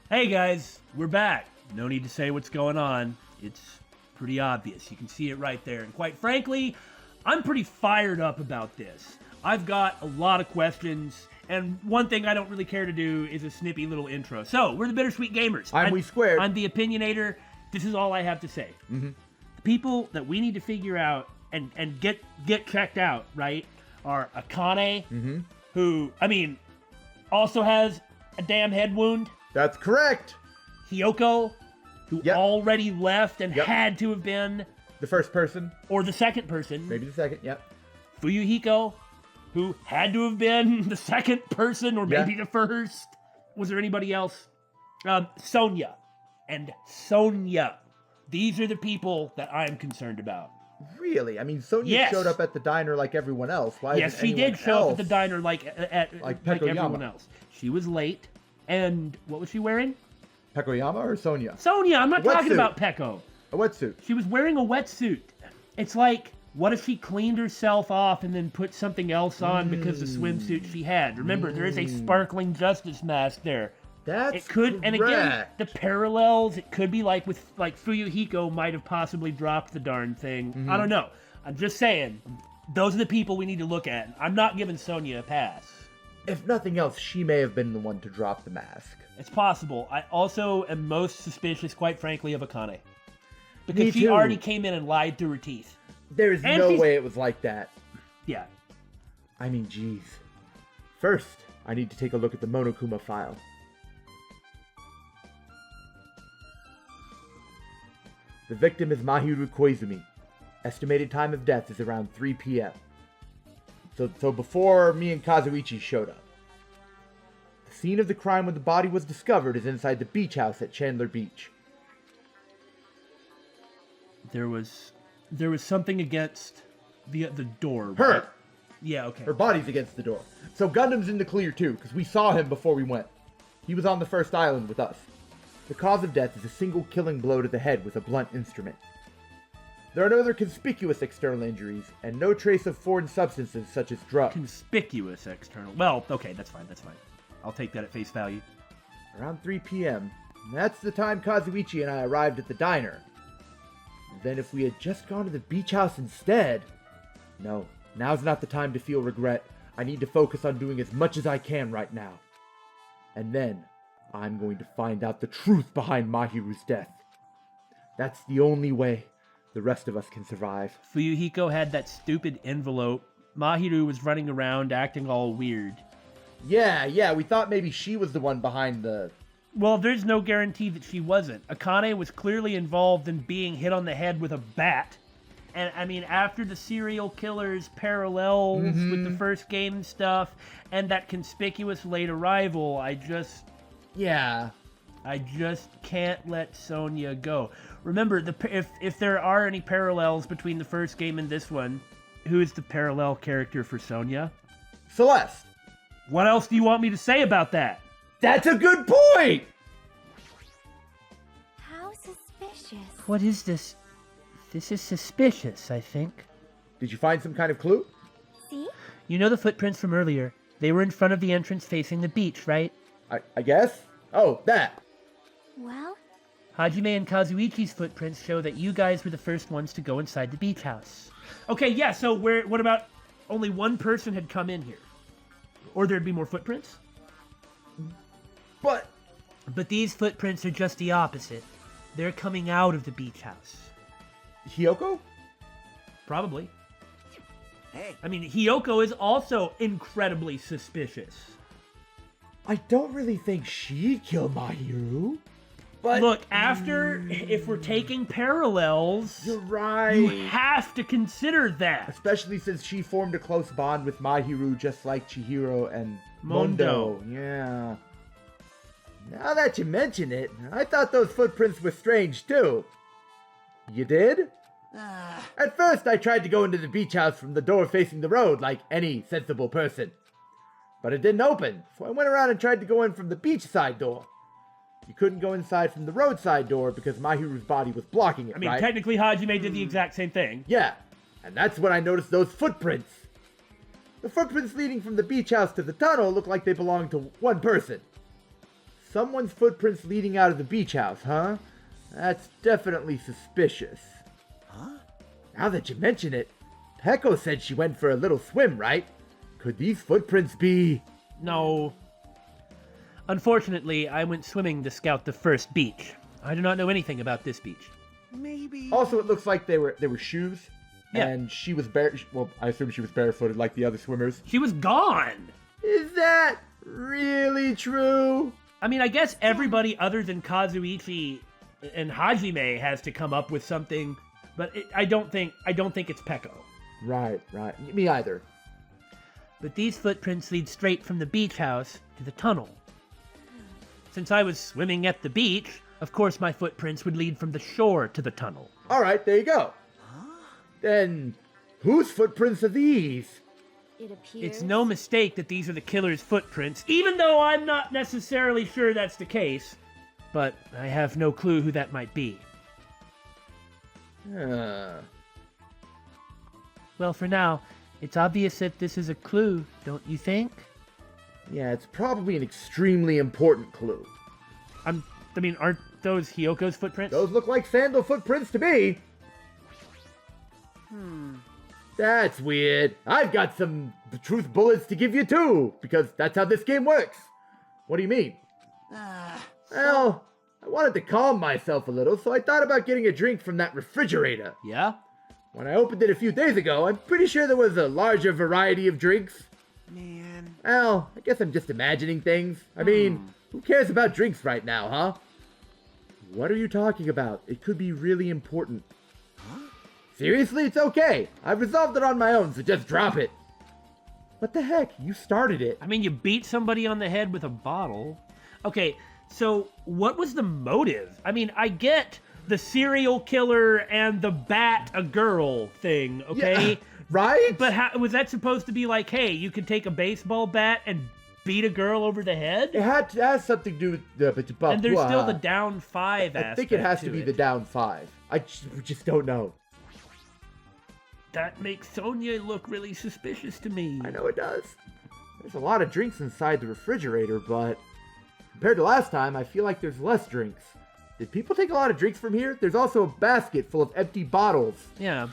Hey guys, we're back. No need to say what's going on. It's pretty obvious. You can see it right there. And quite frankly, I'm pretty fired up about this. I've got a lot of questions, and one thing I don't really care to do is a snippy little intro. So, we're the Bittersweet Gamers. I'm We Squared. I'm the Opinionator. This is all I have to say. Mm-hmm. The people that we need to figure out and get checked out, right, are Akane, who, also has a damn head wound. That's correct. Hiyoko, who already left and had to have been the first person. Or the second person. Maybe the second, Fuyuhiko, who had to have been the second person or maybe the first. Was there anybody else? Sonya. And Sonya. These are the people that I'm concerned about. Really? Sonya showed up at the diner like everyone else. Why yes, she did show up at the diner like everyone else. She was late. And what was she wearing? Pekoyama or Sonya? Sonya! I'm not talking about Peko. A wetsuit. She was wearing a wetsuit. It's like, what if she cleaned herself off and then put something else on because the swimsuit she had? Remember, there is a sparkling justice mask there. That's correct. And again, the parallels, it could be like Fuyuhiko might have possibly dropped the darn thing. I don't know. I'm just saying, those are the people we need to look at. I'm not giving Sonya a pass. If nothing else, she may have been the one to drop the mask. It's possible. I also am most suspicious, quite frankly, of Akane. Because she already came in and lied through her teeth. There's no way it was like that. Yeah. Jeez. First, I need to take a look at the Monokuma file. The victim is Mahiru Koizumi. Estimated time of death is around 3 p.m. So before me and Kazuichi showed up. The scene of the crime when the body was discovered is inside the beach house at Chandler Beach. There was something against the door. Right? Her! Yeah, okay. Her body's against the door. So Gundam's in the clear too, because we saw him before we went. He was on the first island with us. The cause of death is a single killing blow to the head with a blunt instrument. There are no other conspicuous external injuries, and no trace of foreign substances such as drugs. Conspicuous external... Well, okay, that's fine. I'll take that at face value. Around 3 p.m., that's the time Kazuichi and I arrived at the diner. Then if we had just gone to the beach house instead... No, now's not the time to feel regret. I need to focus on doing as much as I can right now. And then, I'm going to find out the truth behind Mahiru's death. That's the only way the rest of us can survive. Fuyuhiko had that stupid envelope. Mahiru was running around acting all weird. Yeah, we thought maybe she was the one behind the... Well, there's no guarantee that she wasn't. Akane was clearly involved in being hit on the head with a bat. And, after the serial killer's parallels with the first game stuff, and that conspicuous late arrival, I just can't let Sonya go. Remember, if there are any parallels between the first game and this one, who is the parallel character for Sonya? Celeste. What else do you want me to say about that? That's a good point! How suspicious. What is this? This is suspicious, I think. Did you find some kind of clue? See? You know the footprints from earlier. They were in front of the entrance facing the beach, right? I guess? Oh, that. Well? Hajime and Kazuichi's footprints show that you guys were the first ones to go inside the beach house. Okay, yeah, so what about only one person had come in here? Or there'd be more footprints? But these footprints are just the opposite. They're coming out of the beach house. Hiyoko? Probably. Hey. Hiyoko is also incredibly suspicious. I don't really think she'd kill Mahiru. But look, if we're taking parallels... You're right. You have to consider that. Especially since she formed a close bond with Mahiru just like Chihiro and Mondo. Yeah. Now that you mention it, I thought those footprints were strange too. You did? At first I tried to go into the beach house from the door facing the road like any sensible person. But it didn't open, so I went around and tried to go in from the beachside door. You couldn't go inside from the roadside door because Mahiru's body was blocking it, right? Technically Hajime did the exact same thing. Yeah, and that's when I noticed those footprints. The footprints leading from the beach house to the tunnel look like they belong to one person. someone's footprints leading out of the beach house, huh? That's definitely suspicious. Huh? Now that you mention it, Peko said she went for a little swim, right? Could these footprints be... No. Unfortunately, I went swimming to scout the first beach. I do not know anything about this beach. Maybe. Also, it looks like they were shoes. Yeah. And she was well, I assume she was barefooted like the other swimmers. She was gone! Is that really true? I mean, I guess everybody other than Kazuichi and Hajime has to come up with something, but I don't think it's Peko. Right. Me either. But these footprints lead straight from the beach house to the tunnel. Since I was swimming at the beach, of course my footprints would lead from the shore to the tunnel. Alright, there you go. Then, whose footprints are these? It appears. It's no mistake that these are the killer's footprints, even though I'm not necessarily sure that's the case. But I have no clue who that might be. Well, for now, it's obvious that this is a clue, don't you think? Yeah, it's probably an extremely important clue. I mean, aren't those Hyoko's footprints? Those look like sandal footprints to me. That's weird. I've got some truth bullets to give you too, because that's how this game works. What do you mean? Well, I wanted to calm myself a little, so I thought about getting a drink from that refrigerator. Yeah? When I opened it a few days ago, I'm pretty sure there was a larger variety of drinks. Man. Well, I guess I'm just imagining things. I mean, who cares about drinks right now, huh? What are you talking about? It could be really important. Seriously, it's okay. I've resolved it on my own, so just drop it. What the heck? You started it. I mean, you beat somebody on the head with a bottle. Okay, so what was the motive? I mean, I get the serial killer and the bat a girl thing, okay? Yeah, right? But how, was that supposed to be like, hey, you can take a baseball bat and beat a girl over the head? It has something to do with the... And there's still the down 5 aspect I think it has to be the down 5. We just don't know. That makes Sonya look really suspicious to me. I know it does. There's a lot of drinks inside the refrigerator, but compared to last time, I feel like there's less drinks. Did people take a lot of drinks from here? There's also a basket full of empty bottles. Yeah.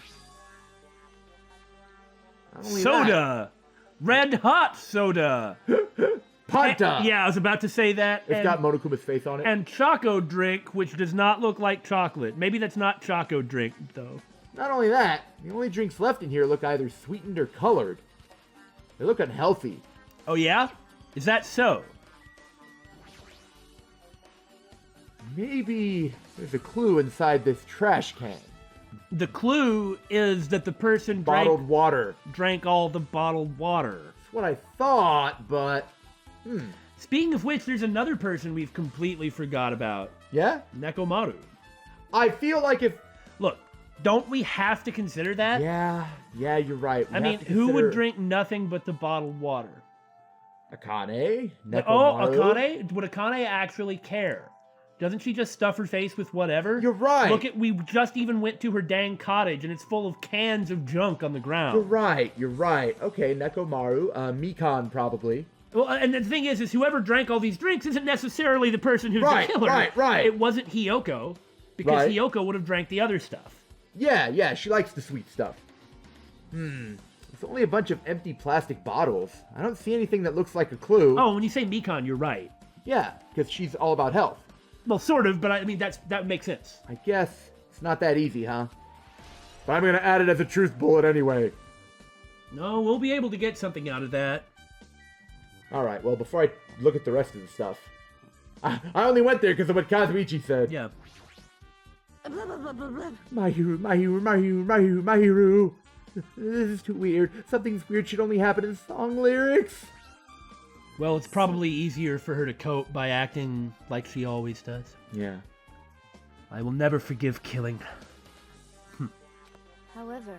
Not only Soda! Red hot soda! Panta! Yeah, I was about to say that. It's got Monokuma's face on it. And Choco drink, which does not look like chocolate. Maybe that's not Choco drink, though. Not only that, the only drinks left in here look either sweetened or colored. They look unhealthy. Oh yeah? Is that so? Maybe there's a clue inside this trash can. The clue is that the person Bottled water. drank all the bottled water. That's what I thought, but... Speaking of which, there's another person we've completely forgot about. Yeah? Nekomaru. I feel like if... Look, don't we have to consider that? Yeah, you're right. We I mean, have to who would consider drink nothing but the bottled water? Akane? Oh, Nekomaru? Akane? Would Akane actually care? Doesn't she just stuff her face with whatever? You're right. Look we just even went to her dang cottage and it's full of cans of junk on the ground. You're right. Okay, Nekomaru. Mikan, probably. Well, and the thing is whoever drank all these drinks isn't necessarily the person who's Right, the killer. right. It wasn't Hiyoko, because Right. Hiyoko would have drank the other stuff. Yeah, she likes the sweet stuff. It's only a bunch of empty plastic bottles. I don't see anything that looks like a clue. Oh, when you say Mikan, you're right. Yeah, because she's all about health. Well, sort of, but I mean, that makes sense. I guess it's not that easy, huh? But I'm gonna add it as a truth bullet anyway. No, we'll be able to get something out of that. Alright, well, before I look at the rest of the stuff, I only went there because of what Kazuichi said. Yeah. Mahiru. This is too weird. Something's weird should only happen in song lyrics. Well, it's probably easier for her to cope by acting like she always does. Yeah. I will never forgive killing. However,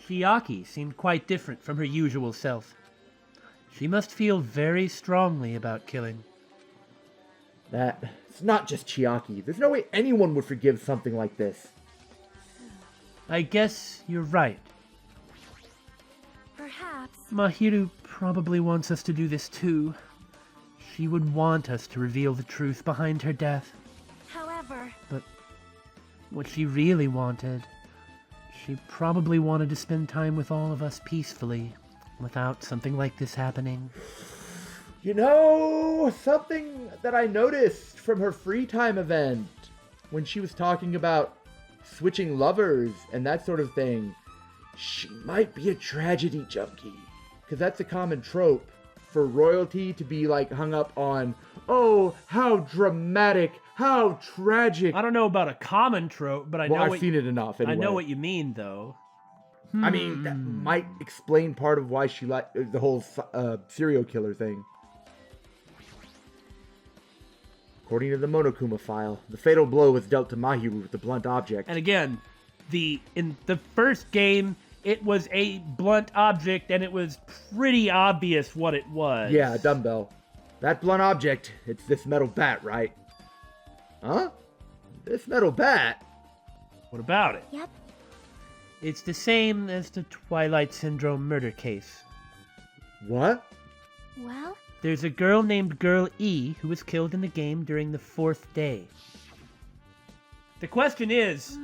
Chiaki seemed quite different from her usual self. She must feel very strongly about killing. It's not just Chiaki. There's no way anyone would forgive something like this. I guess you're right. perhaps. Mahiru probably wants us to do this too. she would want us to reveal the truth behind her death. However, But what she really wanted, she probably wanted to spend time with all of us peacefully, without something like this happening. You know, something that I noticed from her free time event, when she was talking about switching lovers and that sort of thing, she might be a tragedy junkie. Because that's a common trope for royalty to be like hung up on, oh, how dramatic, how tragic. I don't know about a common trope, but I've seen it enough anyway. I know what you mean, though. I mean, that might explain part of why she liked the whole serial killer thing. According to the Monokuma file, the fatal blow was dealt to Mahiru with a blunt object. And again, in the first game, it was a blunt object, and it was pretty obvious what it was. Yeah, a dumbbell. That blunt object, it's this metal bat, right? Huh? This metal bat? What about it? yep. It's the same as the Twilight Syndrome Murder Case. What? Well, There's a girl named Girl E who was killed in the game during the 4th day. The question is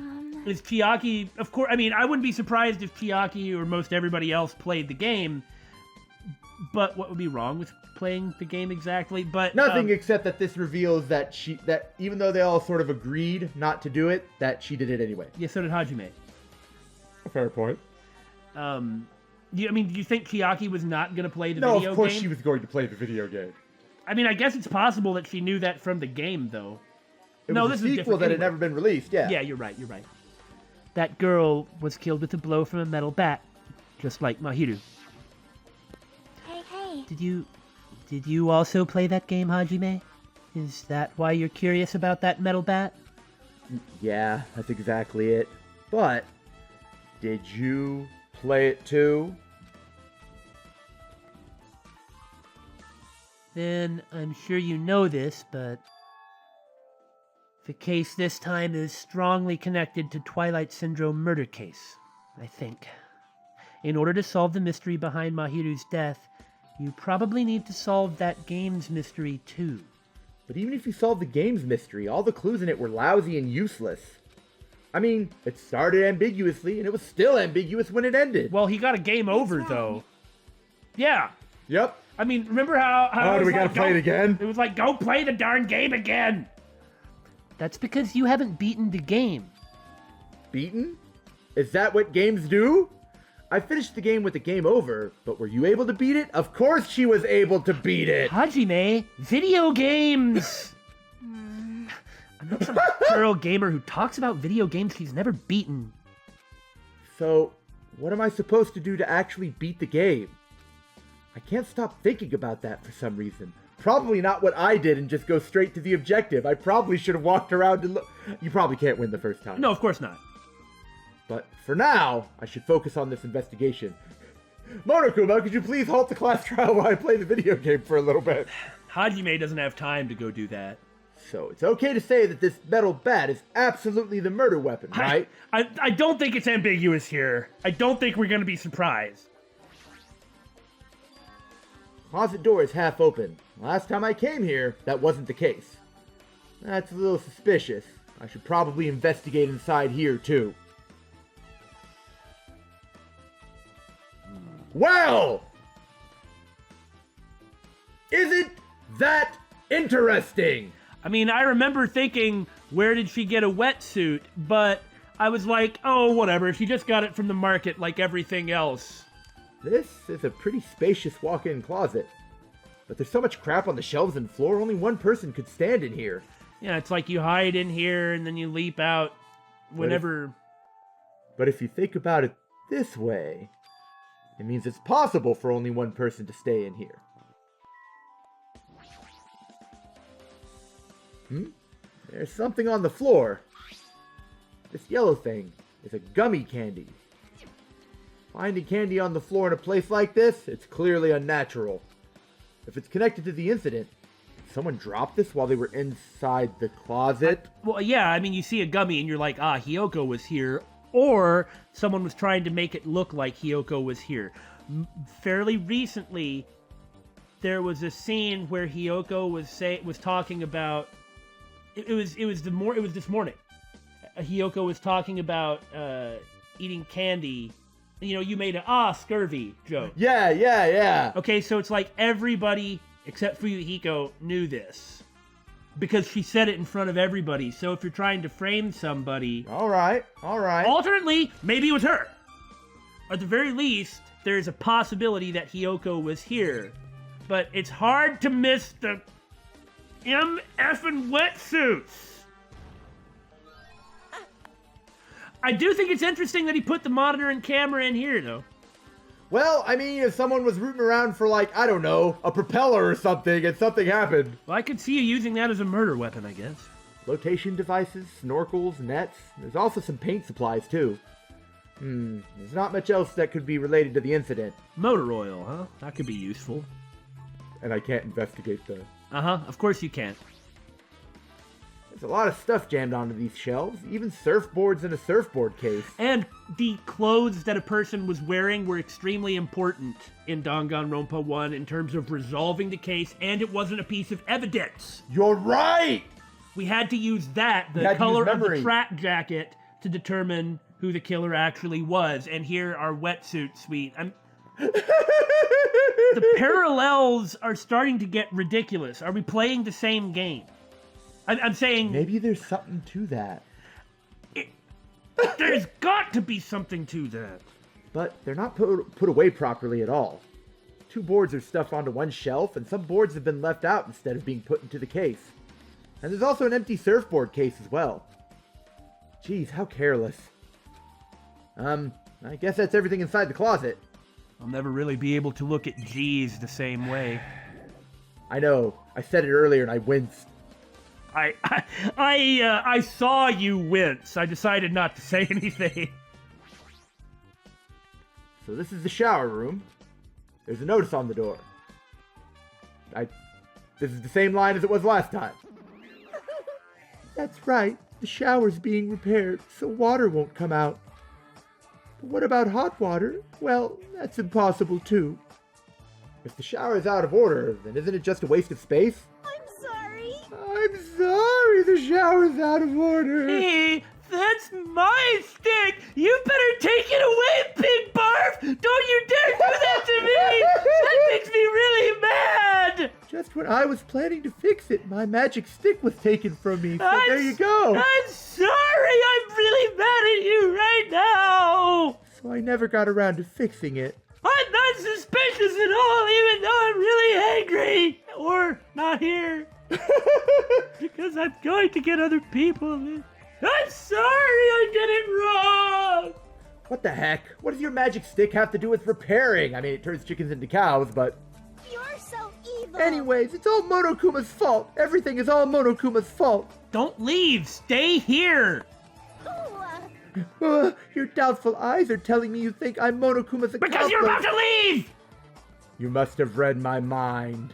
Chiaki, of course, I mean, I wouldn't be surprised if Chiaki or most everybody else played the game, but what would be wrong with playing the game exactly? But Nothing except that this reveals that that even though they all sort of agreed not to do it, that she did it anyway. Yeah, so did Hajime. Fair point. Do you think Chiaki was not going to play the No, video game? of course she was going to play the video game. I mean, I guess it's possible that she knew that from the game, though. It No, was this a is sequel different that had anyway. never been released, yeah. Yeah, you're right. That girl was killed with a blow from a metal bat, just like Mahiru. hey. Did you also play that game, Hajime? Is that why you're curious about that metal bat? Yeah, that's exactly it. But, did you play it too? Then I'm sure you know this, but the case this time is strongly connected to Twilight Syndrome Murder Case, I think. In order to solve the mystery behind Mahiru's death, you probably need to solve that game's mystery too. But even if you solved the game's mystery, all the clues in it were lousy and useless. I mean, it started ambiguously, and it was still ambiguous when it ended. Well, he got a game over, though. Yeah. Yep. I mean, remember how Oh, it do was we gotta like, play it again? It was like, go play the darn game again! That's because you haven't beaten the game. Beaten? Is that what games do? I finished the game with the game over, but were you able to beat it? Of course she was able to beat it! Hajime, video games! I'm not some girl gamer who talks about video games she's never beaten. So, what am I supposed to do to actually beat the game? I can't stop thinking about that for some reason. Probably not what I did and just go straight to the objective. I probably should have walked around and You probably can't win the first time. No, of course not. But for now, I should focus on this investigation. Monokuma, could you please halt the class trial while I play the video game for a little bit? Hajime doesn't have time to go do that. So it's okay to say that this metal bat is absolutely the murder weapon, right? I don't think it's ambiguous here. I don't think we're going to be surprised. Closet door is half open. Last time I came here, that wasn't the case. That's a little suspicious. I should probably investigate inside here, too. Well! Isn't that interesting? I mean, I remember thinking, where did she get a wetsuit? But I was like, oh, whatever. She just got it from the market like everything else. This is a pretty spacious walk-in closet. But there's so much crap on the shelves and floor, only one person could stand in here. Yeah, it's like you hide in here and then you leap out whenever... But if you think about it this way, it means it's possible for only one person to stay in here. There's something on the floor. This yellow thing is a gummy candy. Finding candy on the floor in a place like this, it's clearly unnatural. If it's connected to the incident, did someone drop this while they were inside the closet? Well, yeah, I mean, you see a gummy and you're like, Hiyoko was here. Or someone was trying to make it look like Hiyoko was here. Fairly recently, there was a scene where Hiyoko was talking about it was this morning. Hiyoko was talking about eating candy. You know, you made a scurvy joke. Yeah. Okay, so it's like everybody except for Yuhiko knew this because she said it in front of everybody. So if you're trying to frame somebody, All right. alternately, maybe it was her. At the very least, there's a possibility that Hiyoko was here. But it's hard to miss the MF and wetsuits. I do think it's interesting that he put the monitor and camera in here, though. Well, I mean, if someone was rooting around for, like, I don't know, a propeller or something, and something happened. Well, I could see you using that as a murder weapon, I guess. Flotation devices, snorkels, nets. There's also some paint supplies, too. There's not much else that could be related to the incident. Motor oil, huh? That could be useful. And I can't investigate the... Of course you can't. There's a lot of stuff jammed onto these shelves, even surfboards in a surfboard case. And the clothes that a person was wearing were extremely important in Danganronpa 1 in terms of resolving the case, and it wasn't a piece of evidence. You're right! We had to use that, the color of the track jacket, to determine who the killer actually was. And here are wetsuit suite. The parallels are starting to get ridiculous. Are we playing the same game? I'm saying... Maybe there's something to that. There's got to be something to that. But they're not put away properly at all. 2 boards are stuffed onto one shelf, and some boards have been left out instead of being put into the case. And there's also an empty surfboard case as well. Jeez, how careless. I guess that's everything inside the closet. I'll never really be able to look at G's the same way. I know. I said it earlier and I winced. I saw you wince. I decided not to say anything. So this is the shower room. There's a notice on the door. This is the same line as it was last time. That's right. The shower's being repaired, so water won't come out. But what about hot water? Well, that's impossible too. If the shower is out of order, then isn't it just a waste of space? I'm sorry. I'm sorry, the shower's out of order. Hey, that's my stick! You better take it away, Big Barf! Don't you dare do that to me! That makes me really mad! Just when I was planning to fix it, my magic stick was taken from me, so there you go. I'm sorry! I'm really mad at you right now! So I never got around to fixing it. I'm not suspicious at all, even though I'm really angry! Or not here. Because I'm going to get other people. I'm sorry I did it wrong! What the heck? What does your magic stick have to do with repairing? I mean, it turns chickens into cows, but... You're so evil. Anyways, it's all Monokuma's fault. Everything is all Monokuma's fault. Don't leave! Stay here! Your doubtful eyes are telling me you think I'm Monokuma's accomplice. Because you're about to leave! You must have read my mind.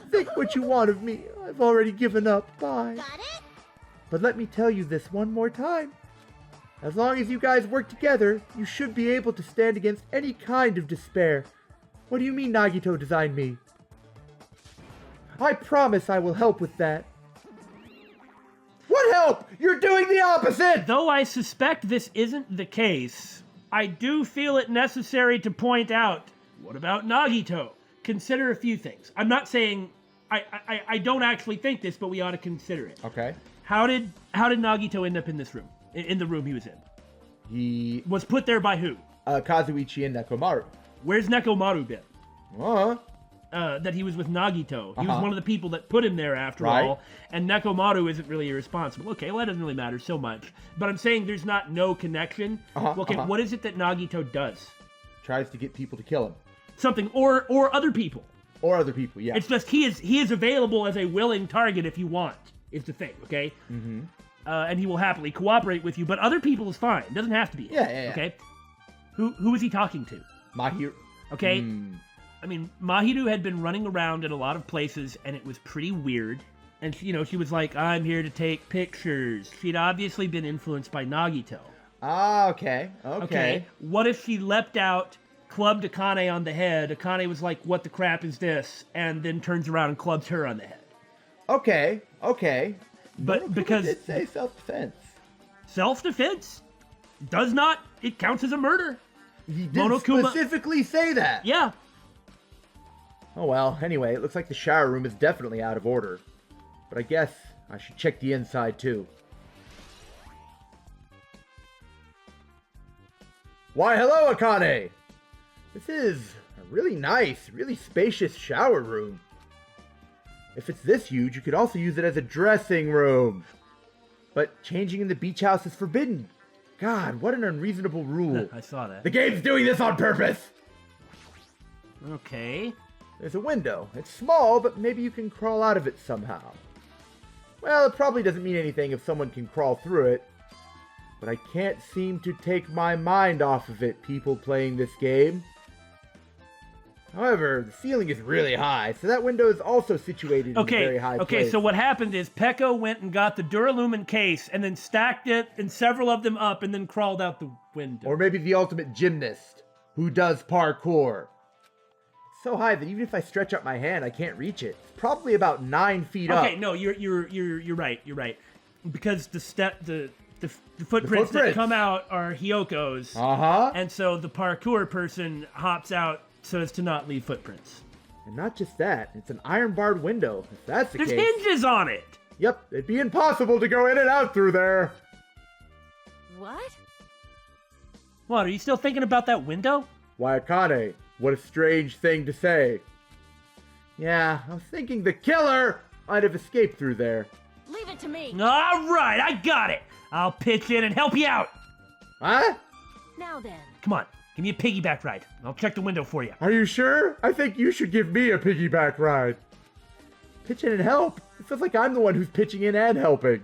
Think what you want of me. I've already given up. Bye. Got it? But let me tell you this one more time. As long as you guys work together, you should be able to stand against any kind of despair. What do you mean Nagito designed me? I promise I will help with that. What help? You're doing the opposite! Though I suspect this isn't the case, I do feel it necessary to point out, what about Nagito? Consider a few things. I'm not saying, I don't actually think this, but we ought to consider it. Okay. How did Nagito end up in this room? In the room he was in? He... Was put there by who? Kazuichi and Nekomaru. Where's Nekomaru been? That he was with Nagito. He was one of the people that put him there after all. And Nekomaru isn't really irresponsible. Okay, well that doesn't really matter so much. But I'm saying there's not no connection. What is it that Nagito does? Tries to get people to kill him. Something, or other people. Or other people, yeah. It's just he is available as a willing target if you want, is the thing, okay? Mm-hmm. And he will happily cooperate with you, but other people is fine. Doesn't have to be. Yeah. Okay? Who is he talking to? Mahiru. Okay? I mean, Mahiru had been running around in a lot of places, and it was pretty weird. And, she was like, I'm here to take pictures. She'd obviously been influenced by Nagito. Ah, okay. What if she leapt out, clubbed Akane on the head, Akane was like, "What the crap is this?" And then turns around and clubs her on the head. Okay. But Monokuma because did say self-defense. self-defense it counts as a murder. He did Monokuma- specifically say that. Yeah. Oh well, anyway, it looks like the shower room is definitely out of order. But I guess I should check the inside too. Why, hello, Akane! This is a really nice, really spacious shower room. If it's this huge, you could also use it as a dressing room. But changing in the beach house is forbidden. God, what an unreasonable rule. I saw that. The game's doing this on purpose! Okay. There's a window. It's small, but maybe you can crawl out of it somehow. Well, it probably doesn't mean anything if someone can crawl through it. But I can't seem to take my mind off of it, people playing this game. However, the ceiling is really high, so that window is also situated in a very high place. Okay, so what happened is Pekka went and got the Duralumin case and then stacked it and several of them up and then crawled out the window. Or maybe the ultimate gymnast, who does parkour. It's so high that even if I stretch out my hand, I can't reach it. It's probably about 9 feet up. Okay, no, you're right. Because the footprints that come out are Hyoko's. Uh-huh. And so the parkour person hops out so as to not leave footprints. And not just that, it's an iron-barred window, if that's the There's case. hinges on it! Yep, it'd be impossible to go in and out through there. What? What, are you still thinking about that window? Why, Akane, what a strange thing to say. Yeah, I was thinking the killer might have escaped through there. Leave it to me. Alright, I got it! I'll pitch in and help you out! Huh? Now then. Come on, give me a piggyback ride. I'll check the window for you. Are you sure? I think you should give me a piggyback ride. Pitch in and help? It feels like I'm the one who's pitching in and helping.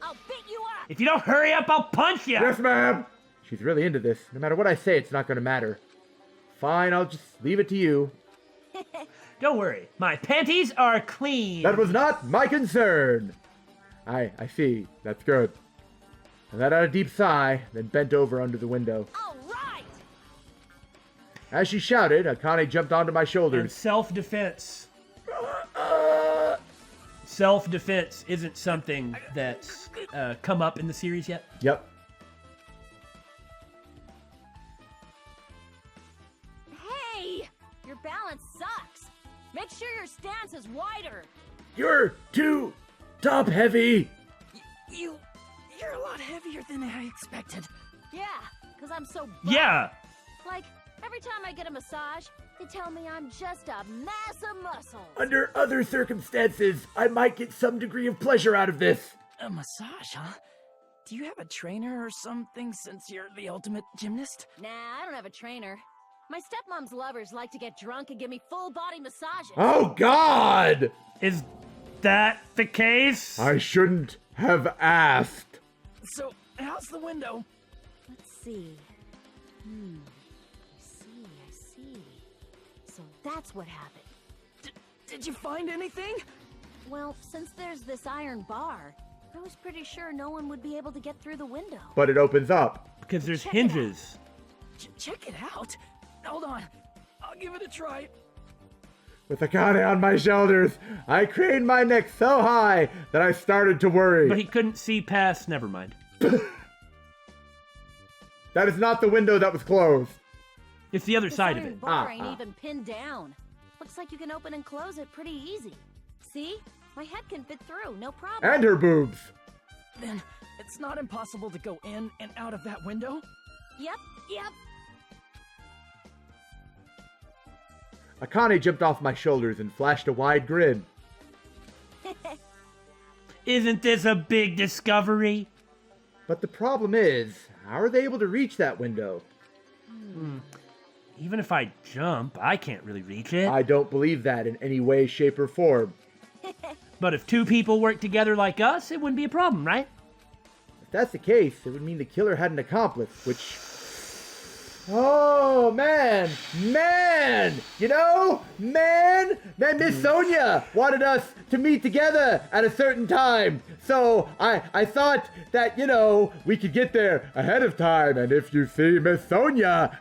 I'll beat you up. If you don't hurry up, I'll punch you! Yes, ma'am! She's really into this. No matter what I say, it's not going to matter. Fine, I'll just leave it to you. Don't worry, my panties are clean. That was not my concern. I see. That's good. I let out a deep sigh, then bent over under the window. All right. As she shouted, Akane jumped onto my And shoulders. self-defense. Self-defense isn't something that's come up in the series yet. Yep. Hey, your balance sucks. Make sure your stance is wider. You're too top-heavy. You're a lot heavier than I expected. Yeah, because I'm so buff. Yeah! Like, every time I get a massage, they tell me I'm just a mass of muscles. Under other circumstances, I might get some degree of pleasure out of this. A massage, huh? Do you have a trainer or something since you're the ultimate gymnast? Nah, I don't have a trainer. My stepmom's lovers like to get drunk and give me full-body massages. Oh, God! Is that the case? I shouldn't have asked. So, how's the window? Let's see. I see. So that's what happened. Did you find anything? Well, since there's this iron bar, I was pretty sure no one would be able to get through the window. But it opens up. Because there's Check it out. hinges. Check it out. Hold on. I'll give it a try. With Akane on my shoulders, I craned my neck so high that I started to worry. But he couldn't see past, never mind. That is not the window that was closed. It's the other This side of iron it. bar ain't even pinned down. Looks like you can open and close it pretty easy. See? My head can fit through, no problem. And her boobs. Then, it's not impossible to go in and out of that window? Yep. Akane jumped off my shoulders and flashed a wide grin. Isn't this a big discovery? But the problem is, how are they able to reach that window? Even if I jump, I can't really reach it. I don't believe that in any way, shape, or form. But if two people work together like us, it wouldn't be a problem, right? If that's the case, it would mean the killer had an accomplice, which... Oh, man! You know? Miss Sonia wanted us to meet together at a certain time. So I thought that, we could get there ahead of time. And if you see Miss Sonia,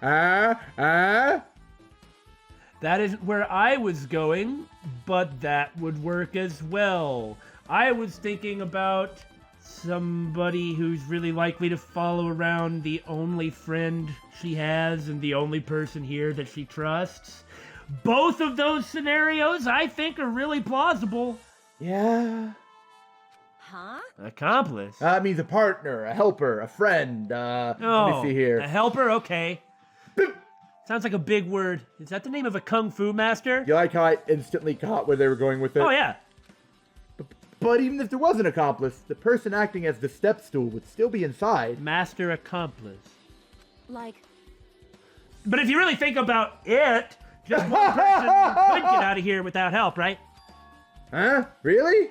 That isn't where I was going, but that would work as well. I was thinking about somebody who's really likely to follow around the only friend she has and the only person here that she trusts. Both of those scenarios, I think, are really plausible. Yeah. Huh? Accomplice? That means a partner, a helper, a friend. Let me see here. A helper? Okay. Sounds like a big word. Is that the name of a kung fu master? You like how I instantly caught where they were going with it? Oh, yeah. But even if there was an accomplice, the person acting as the step stool would still be inside. Master accomplice. Like, But if you really think about it, just one person could get out of here without help, right? Huh? Really?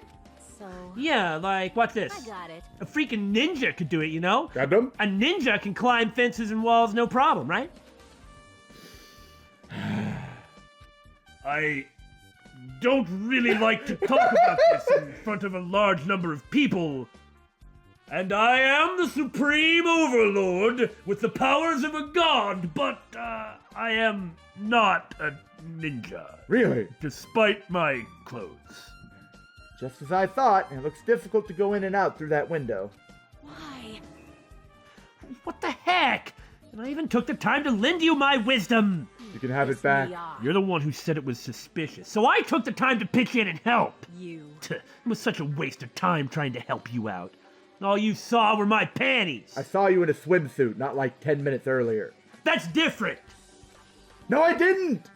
so... Yeah, like, watch this. I got it. A freaking ninja could do it, you know? Got them? A ninja can climb fences and walls no problem, right? I don't really like to talk about this in front of a large number of people. And I am the supreme overlord with the powers of a god, but I am not a ninja. Really? Despite my clothes. Just as I thought, it looks difficult to go in and out through that window. Why? What the heck? And I even took the time to lend you my wisdom. You can have Piss it back. me off. You're the one who said it was suspicious, so I took the time to pitch in and help. You. It was such a waste of time trying to help you out. All you saw were my panties. I saw you in a swimsuit not like 10 minutes earlier. That's different. No, I didn't!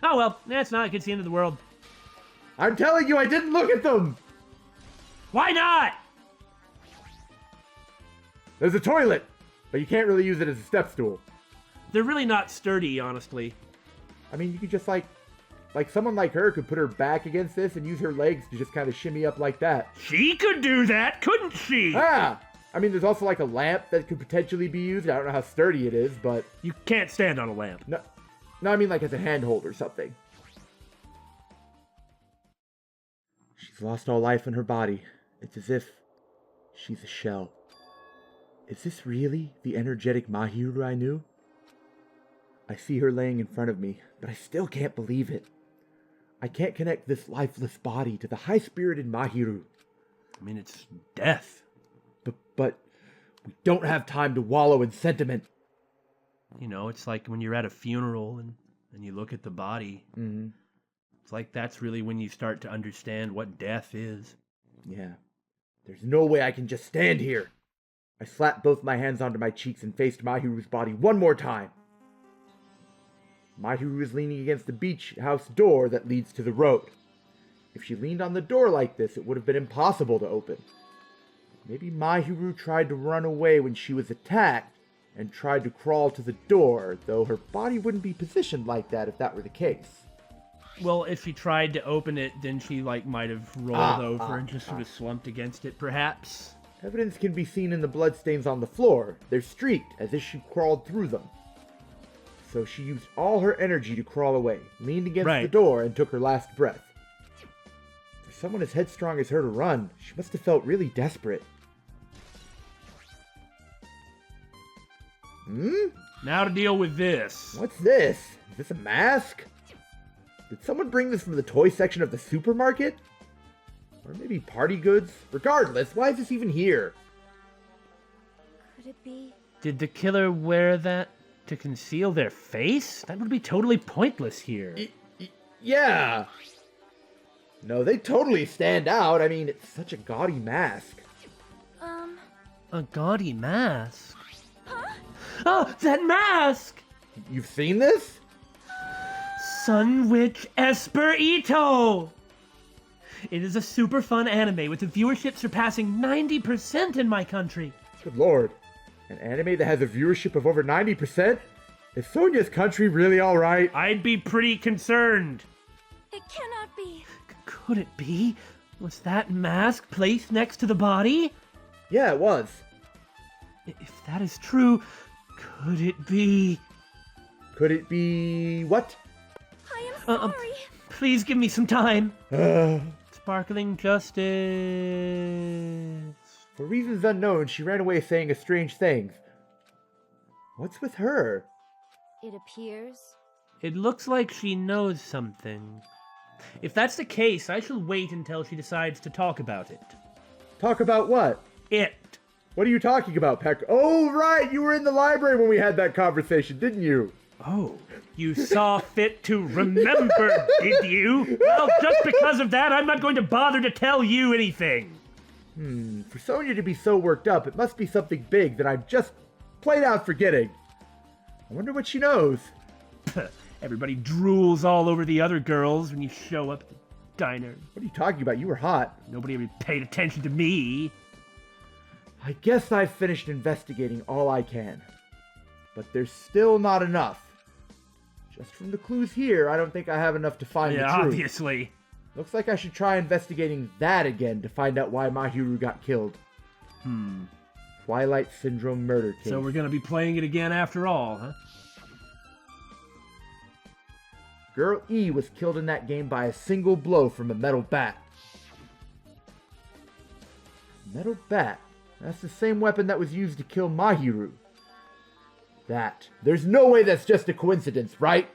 Oh well, that's not it's the end of the world. I'm telling you, I didn't look at them! Why not? There's a toilet, but you can't really use it as a step stool. They're really not sturdy, honestly. I mean, you could just like someone like her could put her back against this and use her legs to just kind of shimmy up like that. She could do that, couldn't she? Ah! I mean, there's also like a lamp that could potentially be used. I don't know how sturdy it is, but... You can't stand on a lamp. No, I mean like as a handhold or something. She's lost all life in her body. It's as if she's a shell. Is this really the energetic Mahiru I knew? I see her laying in front of me, but I still can't believe it. I can't connect this lifeless body to the high-spirited Mahiru. I mean, it's death. But we don't have time to wallow in sentiment. You know, it's like when you're at a funeral and you look at the body. Mm-hmm. It's like that's really when you start to understand what death is. Yeah. There's no way I can just stand here. I slapped both my hands onto my cheeks and faced Mahiru's body one more time. Mahiru is leaning against the beach house door that leads to the road. If she leaned on the door like this, it would have been impossible to open. Maybe Mahiru tried to run away when she was attacked and tried to crawl to the door, though her body wouldn't be positioned like that if that were the case. Well, if she tried to open it, then she might have rolled over and just sort of slumped against it, perhaps. Evidence can be seen in the bloodstains on the floor. They're streaked, as if she crawled through them. So she used all her energy to crawl away, leaned against the door, and took her last breath. For someone as headstrong as her to run, she must have felt really desperate. Now to deal with this. What's this? Is this a mask? Did someone bring this from the toy section of the supermarket? Or maybe party goods? Regardless, why is this even here? Could it be? Did the killer wear that to conceal their face? That would be totally pointless here. Yeah. No, they totally stand out. I mean, it's such a gaudy mask. A gaudy mask? Huh? Oh, that mask! You've seen this? Sun Witch Esper Ito! It is a super fun anime with a viewership surpassing 90% in my country. Good lord. An anime that has a viewership of over 90%? Is Sonia's country really alright? I'd be pretty concerned. It cannot be. Could it be? Was that mask placed next to the body? Yeah, it was. If that is true, could it be... Could it be... what? I am sorry. Please give me some time. Sparkling justice. For reasons unknown, she ran away saying strange things. What's with her? It appears It looks like she knows something. If that's the case, I shall wait until she decides to talk about it. Talk about what? It. What are you talking about, Peck? Oh, right, you were in the library when we had that conversation, didn't you? Oh, you saw fit to remember, did you? Well, just because of that, I'm not going to bother to tell you anything. For Sonya to be so worked up, it must be something big that I'm just plain out forgetting. I wonder what she knows. Everybody drools all over the other girls when you show up at the diner. What are you talking about? You were hot. Nobody ever paid attention to me. I guess I've finished investigating all I can. But there's still not enough. Just from the clues here, I don't think I have enough to find the truth. Obviously. Looks like I should try investigating that again to find out why Mahiru got killed. Twilight Syndrome Murder Case. So we're gonna be playing it again after all, huh? Girl E was killed in that game by a single blow from a metal bat. Metal bat? That's the same weapon that was used to kill Mahiru. There's no way that's just a coincidence, right?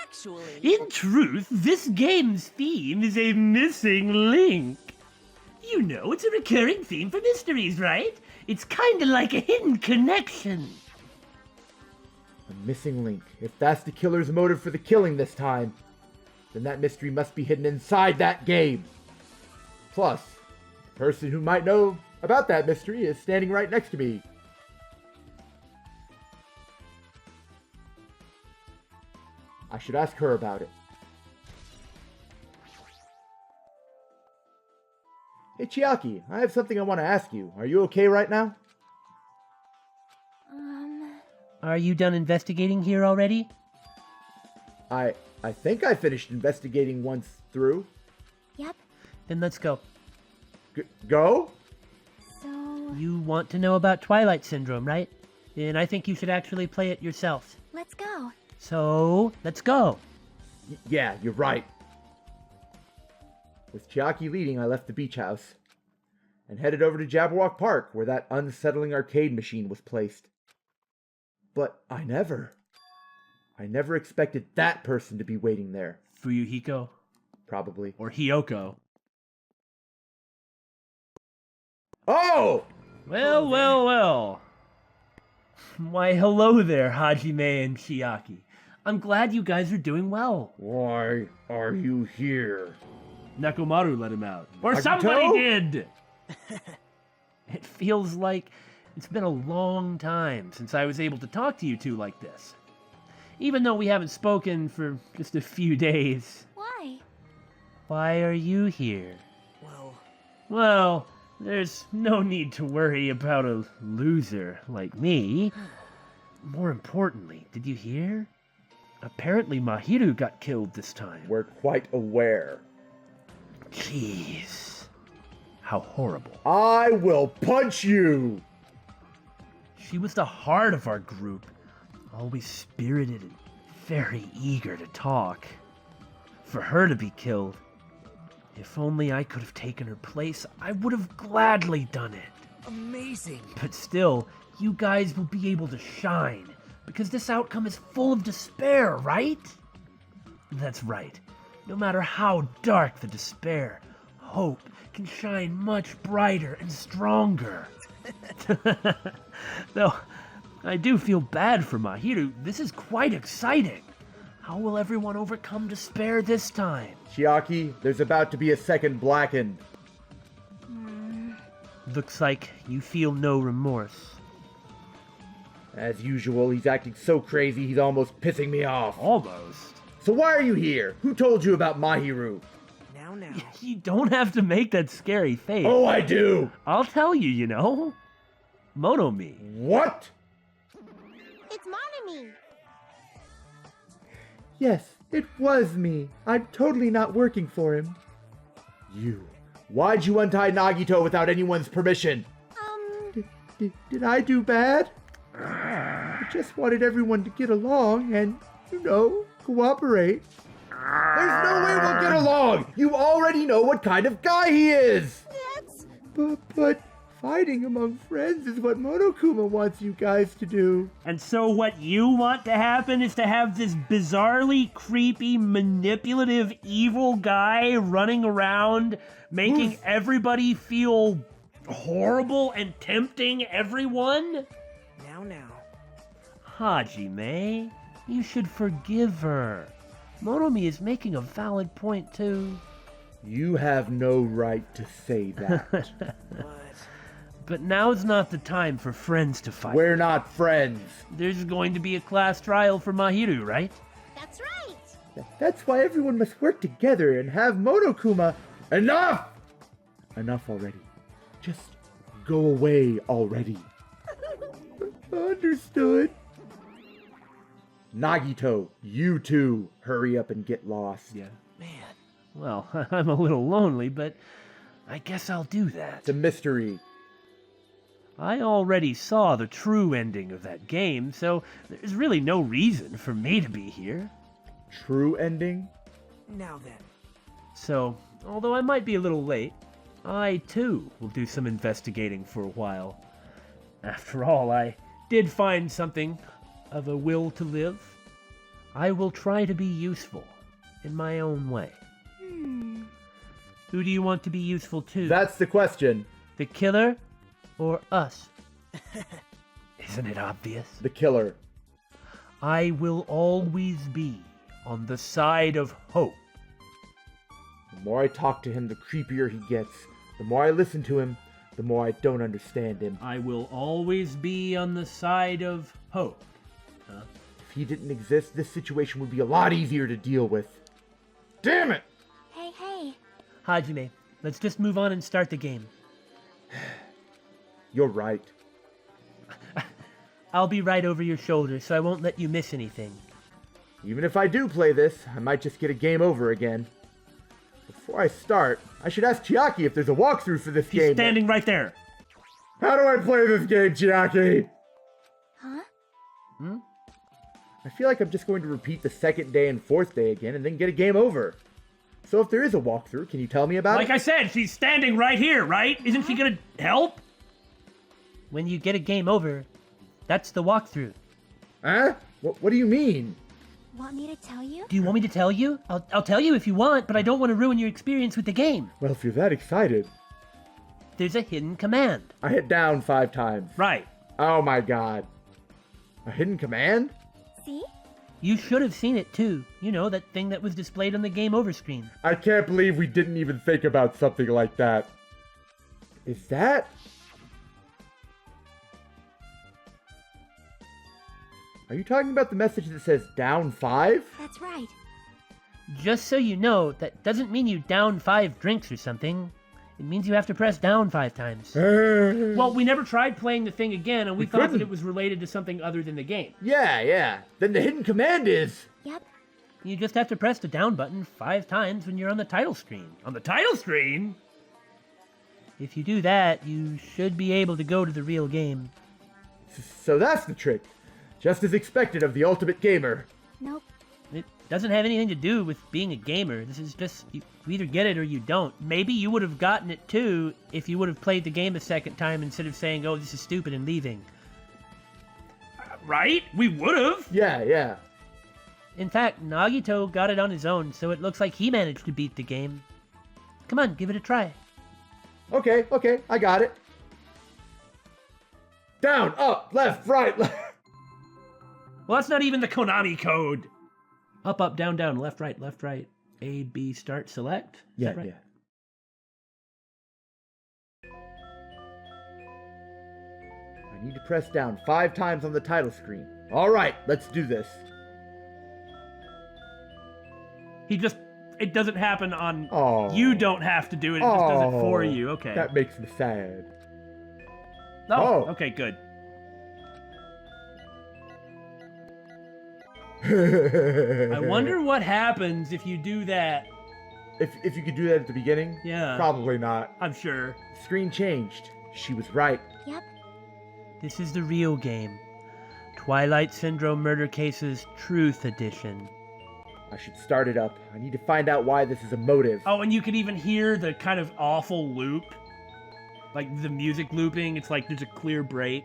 Actually... In truth, this game's theme is a missing link. You know, it's a recurring theme for mysteries, right? It's kinda like a hidden connection. A missing link. If that's the killer's motive for the killing this time, then that mystery must be hidden inside that game. Plus, the person who might know about that mystery is standing right next to me. I should ask her about it. Hey Chiaki, I have something I want to ask you. Are you okay right now? Are you done investigating here already? I think I finished investigating once through. Yep. Then let's go. Go? So... You want to know about Twilight Syndrome, right? Then I think you should actually play it yourself. let's go. So, let's go. Yeah, you're right. With Chiaki leading, I left the beach house and headed over to Jabberwock Park, where that unsettling arcade machine was placed. But I never expected that person to be waiting there. Fuyuhiko? Probably. Or Hyoko? Oh! Well. Why, hello there, Hajime and Chiaki. I'm glad you guys are doing well. Why are you here? Nekomaru let him out. Or Nagito? somebody did! It feels like it's been a long time since I was able to talk to you two like this. Even though we haven't spoken for just a few days. Why? Why are you here? Well, there's no need to worry about a loser like me. More importantly, did you hear? Apparently Mahiru got killed this time. We're quite aware. Jeez. How horrible. I will punch you! She was the heart of our group. Always spirited and very eager to talk. For her to be killed, if only I could have taken her place, I would have gladly done it. Amazing. But still, you guys will be able to shine, because this outcome is full of despair, right? That's right. No matter how dark the despair, hope can shine much brighter and stronger. Though, I do feel bad for Mahiru. This is quite exciting. How will everyone overcome despair this time? Chiaki, there's about to be a second Blackened. Looks like you feel no remorse. As usual, he's acting so crazy he's almost pissing me off. Almost. So why are you here? Who told you about Mahiru? Now. You don't have to make that scary face. Oh, I do! I'll tell you, you know. Monomi. What? It's Monomi. Yes, it was me. I'm totally not working for him. You. Why'd you untie Nagito without anyone's permission? Did I do bad? I just wanted everyone to get along and, cooperate. There's no way we'll get along! You already know what kind of guy he is! That's... But Fighting among friends is what Monokuma wants you guys to do. And so what you want to happen is to have this bizarrely creepy, manipulative, evil guy running around, making everybody feel horrible and tempting everyone? Now. Hajime, you should forgive her. Monomi is making a valid point, too. You have no right to say that. But now's not the time for friends to fight. We're not friends. There's going to be a class trial for Mahiru, right? That's right. That's why everyone must work together and have Monokuma. Enough! Enough already. Just go away already. Understood. Nagito, you too, hurry up and get lost. Yeah. Man. Well, I'm a little lonely, but I guess I'll do that. It's a mystery. I already saw the true ending of that game, so there's really no reason for me to be here. True ending? Now then. So, although I might be a little late, I too will do some investigating for a while. After all, I did find something of a will to live. I will try to be useful in my own way. Who do you want to be useful to? That's the question. The killer or us? Isn't it obvious? The killer. I will always be on the side of hope. The more I talk to him, the creepier he gets. The more I listen to him, the more I don't understand him. I will always be on the side of hope. If he didn't exist, this situation would be a lot easier to deal with. Damn it! Hey. Hajime, let's just move on and start the game. You're right. I'll be right over your shoulder, so I won't let you miss anything. Even if I do play this, I might just get a game over again. Before I start, I should ask Chiaki if there's a walkthrough for this He's game. standing right there. How do I play this game, Chiaki? Huh? I feel like I'm just going to repeat the second day and fourth day again and then get a game over. So if there is a walkthrough, can you tell me about Like it? I said, she's standing right here, right? Isn't she gonna help? When you get a game over, that's the walkthrough. Huh? What do you mean? Want me to tell you? Do you want me to tell you? I'll tell you if you want, but I don't want to ruin your experience with the game. Well, if you're that excited. There's a hidden command. I hit down 5 times. Right. Oh my god. A hidden command? See? You should have seen it too. You know, that thing that was displayed on the game over screen. I can't believe we didn't even think about something like that. Is that... Are you talking about the message that says down 5? That's right. Just so you know, that doesn't mean you down 5 drinks or something. It means you have to press down 5 times. Well, we never tried playing the thing again, and we thought that couldn't. it was related to something other than the game. Yeah. Then the hidden command is... Yep. You just have to press the down button 5 times when you're on the title screen. On the title screen? If you do that, you should be able to go to the real game. So that's the trick. Just as expected of the ultimate gamer. Nope. It doesn't have anything to do with being a gamer. This is just, you either get it or you don't. Maybe you would have gotten it too if you would have played the game a second time instead of saying, oh, this is stupid and leaving. Right? We would have. Yeah. In fact, Nagito got it on his own, so it looks like he managed to beat the game. Come on, give it a try. Okay, I got it. Down, up, left, right, left. Well, that's not even the Konami code. Up, up, down, down, left, right, A, B, start, select. Is Yeah, that right? I need to press down 5 times on the title screen. All right, let's do this. It doesn't happen on, Oh. you don't have to do it, it just does it for you, okay. That makes me sad. Oh, Oh. okay, good. I wonder what happens if you do that. If you could do that at the beginning? Yeah. Probably not. I'm sure. Screen changed. She was right. Yep. This is the real game. Twilight Syndrome Murder Case's Truth Edition. I should start it up. I need to find out why this is a motive. Oh, and you can even hear the kind of awful loop. Like the music looping, it's like there's a clear break.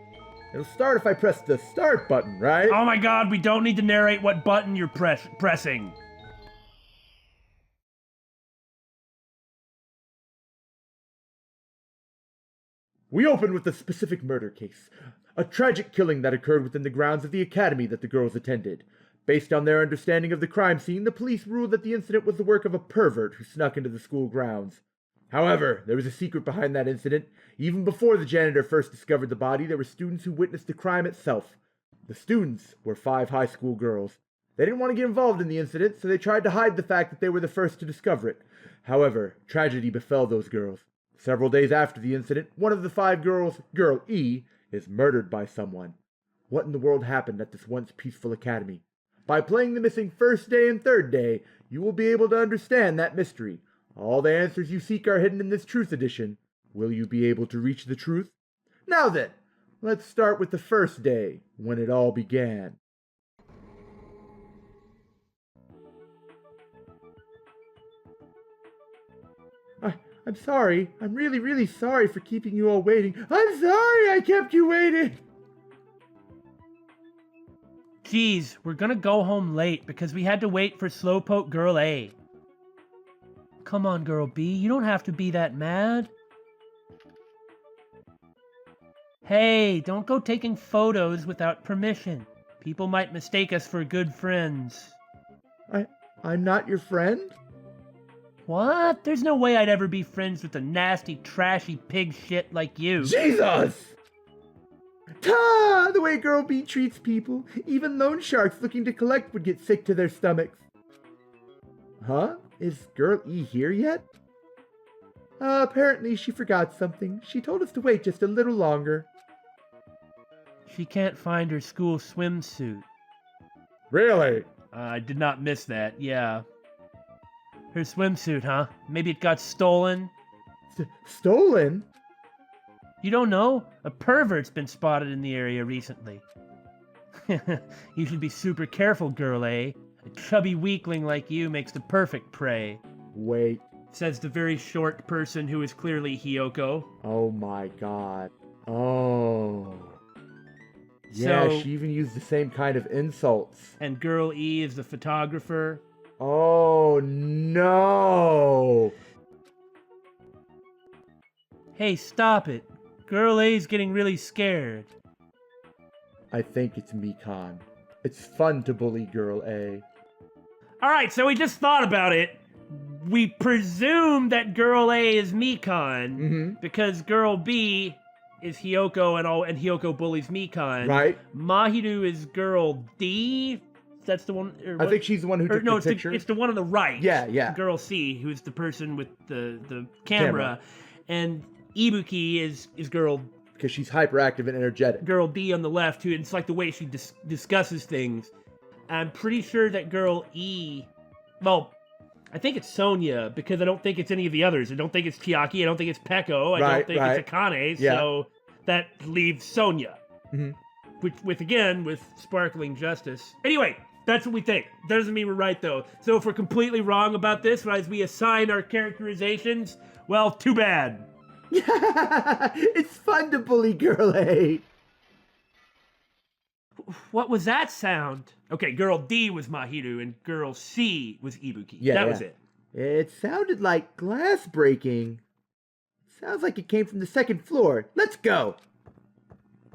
It'll start if I press the start button, right? Oh my god, we don't need to narrate what button you're pressing. We open with a specific murder case. A tragic killing that occurred within the grounds of the academy that the girls attended. Based on their understanding of the crime scene, the police ruled that the incident was the work of a pervert who snuck into the school grounds. However, there was a secret behind that incident. Even before the janitor first discovered the body, there were students who witnessed the crime itself. The students were 5 high school girls. They didn't want to get involved in the incident, so they tried to hide the fact that they were the first to discover it. However, tragedy befell those girls. Several days after the incident, one of the 5 girls, Girl E, is murdered by someone. What in the world happened at this once peaceful academy? By playing the missing first day and third day, you will be able to understand that mystery. All the answers you seek are hidden in this Truth Edition. Will you be able to reach the truth? Now then, let's start with the first day, when it all began. I'm sorry. I'm really, really sorry for keeping you all waiting. I'm sorry I kept you waiting. Geez, we're gonna go home late because we had to wait for Slowpoke Girl A. Come on, Girl B, you don't have to be that mad. Hey, don't go taking photos without permission. People might mistake us for good friends. I'm not your friend? What? There's no way I'd ever be friends with a nasty, trashy pig shit like you. Jesus! Ta! The way Girl B treats people. Even loan sharks looking to collect would get sick to their stomachs. Huh? Is Girl E here yet? Apparently she forgot something. She told us to wait just a little longer. She can't find her school swimsuit. Really? I did not miss that, yeah. Her swimsuit, huh? Maybe it got stolen? Stolen? You don't know? A pervert's been spotted in the area recently. You should be super careful, Girl A. A chubby weakling like you makes the perfect prey. Wait. Says the very short person who is clearly Hiyoko. Oh my god. Oh. Yeah, So- she even used the same kind of insults. And Girl E is the photographer. Oh no! Hey, stop it. Girl A's getting really scared. I think it's Mikan. It's fun to bully Girl A. Alright, so we just thought about it. We presume that Girl A is Mikan because Girl B is Hiyoko and Hiyoko bullies Mikan. Right? Mahiru is Girl D. That's the one. I think she's the one who took the picture. It's the one on the right. Yeah. Girl C, who's the person with the camera. And Ibuki is Girl Because she's hyperactive and energetic. Girl D on the left, who it's like the way she discusses things. I'm pretty sure that Girl E, well, I think it's Sonia because I don't think it's any of the others. I don't think it's Chiaki. I don't think it's Peko. I don't think it's Akane. Yeah. So that leaves Sonia, with sparkling justice. Anyway, that's what we think. Doesn't mean we're right though. So if we're completely wrong about this as we assign our characterizations, well, too bad. It's fun to bully Girl A. What was that sound? Okay, Girl D was Mahiru and Girl C was Ibuki. Yeah, that was it. It sounded like glass breaking. Sounds like it came from the second floor. Let's go.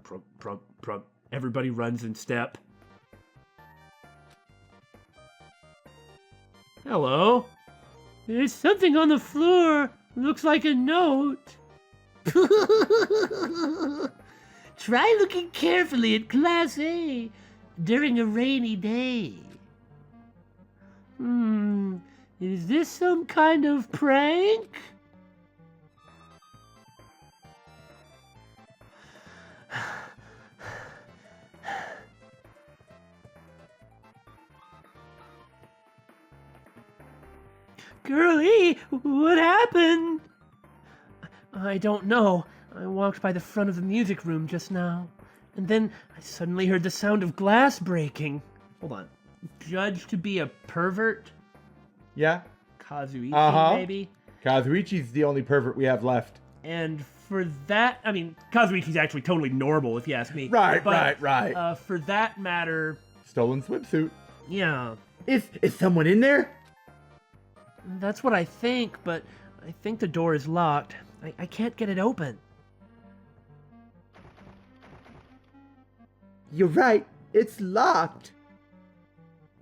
Prump, prump, prump. Everybody runs in step. Hello? There's something on the floor. Looks like a note. Try looking carefully at Class A during a rainy day. Is this some kind of prank? Girlie, what happened? I don't know. I walked by the front of the music room just now, and then I suddenly heard the sound of glass breaking. Hold on. Judged to be a pervert? Yeah? Kazuichi, maybe? Kazuichi's the only pervert we have left. And for that, I mean, Kazuichi's actually totally normal, if you ask me. Right, But, right. For that matter, Stolen swimsuit. yeah, Is someone in there? that's what I think, but I think the door is locked. I can't get it open. You're right. It's locked.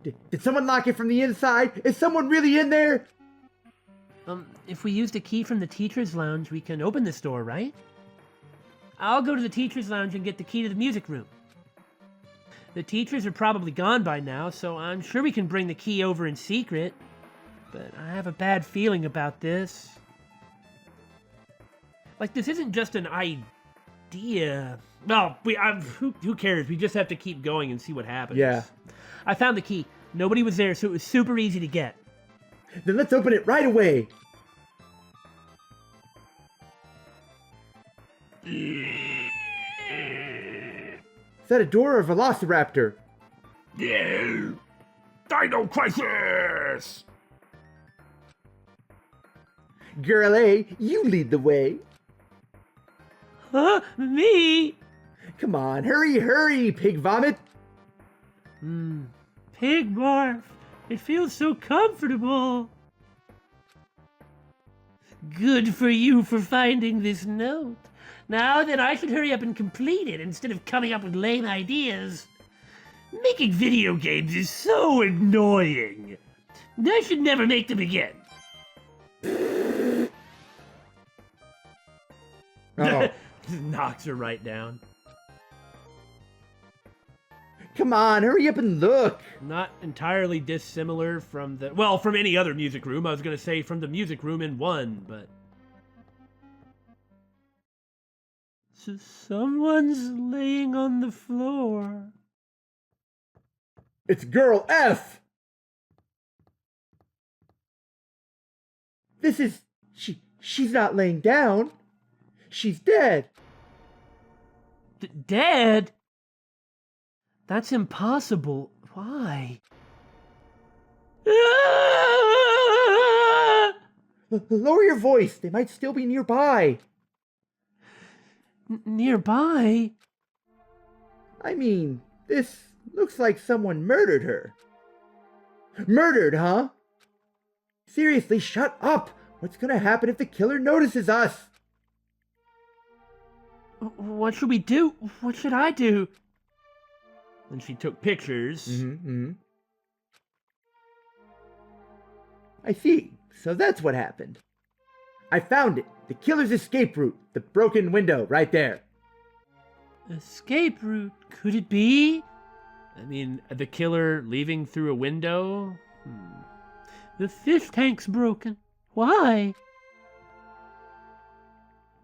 Did someone lock it from the inside? Is someone really in there? If we used a key from the teacher's lounge, we can open this door, right? I'll go to the teacher's lounge and get the key to the music room. The teachers are probably gone by now, so I'm sure we can bring the key over in secret. But I have a bad feeling about this. Like, this isn't just an idea. Well, who cares? We just have to keep going and see what happens. Yeah. I found the key. Nobody was there, so it was super easy to get. Then let's open it right away. Is that a door or a velociraptor? Yeah. Dino Crisis! Girl A, you lead the way. Huh? Me? Come on, hurry, pig vomit. Pig barf. It feels so comfortable. Good for you for finding this note. Now then, I should hurry up and complete it instead of coming up with lame ideas. Making video games is so annoying. I should never make them again. Oh. Knocks her right down. Come on, hurry up and look. Not entirely dissimilar from from any other music room. I was going to say from the music room in 1, but... So someone's laying on the floor. It's girl F. This is... She's not laying down. She's dead. Dead? That's impossible. Why? Lower your voice. They might still be nearby. Nearby? I mean, this looks like someone murdered her. Murdered, huh? Seriously, shut up. What's gonna happen if the killer notices us? What should we do? What should I do? And she took pictures. I see. So that's what happened. I found it. The killer's escape route. The broken window right there. Escape route? Could it be? I mean, the killer leaving through a window? The fish tank's broken. Why?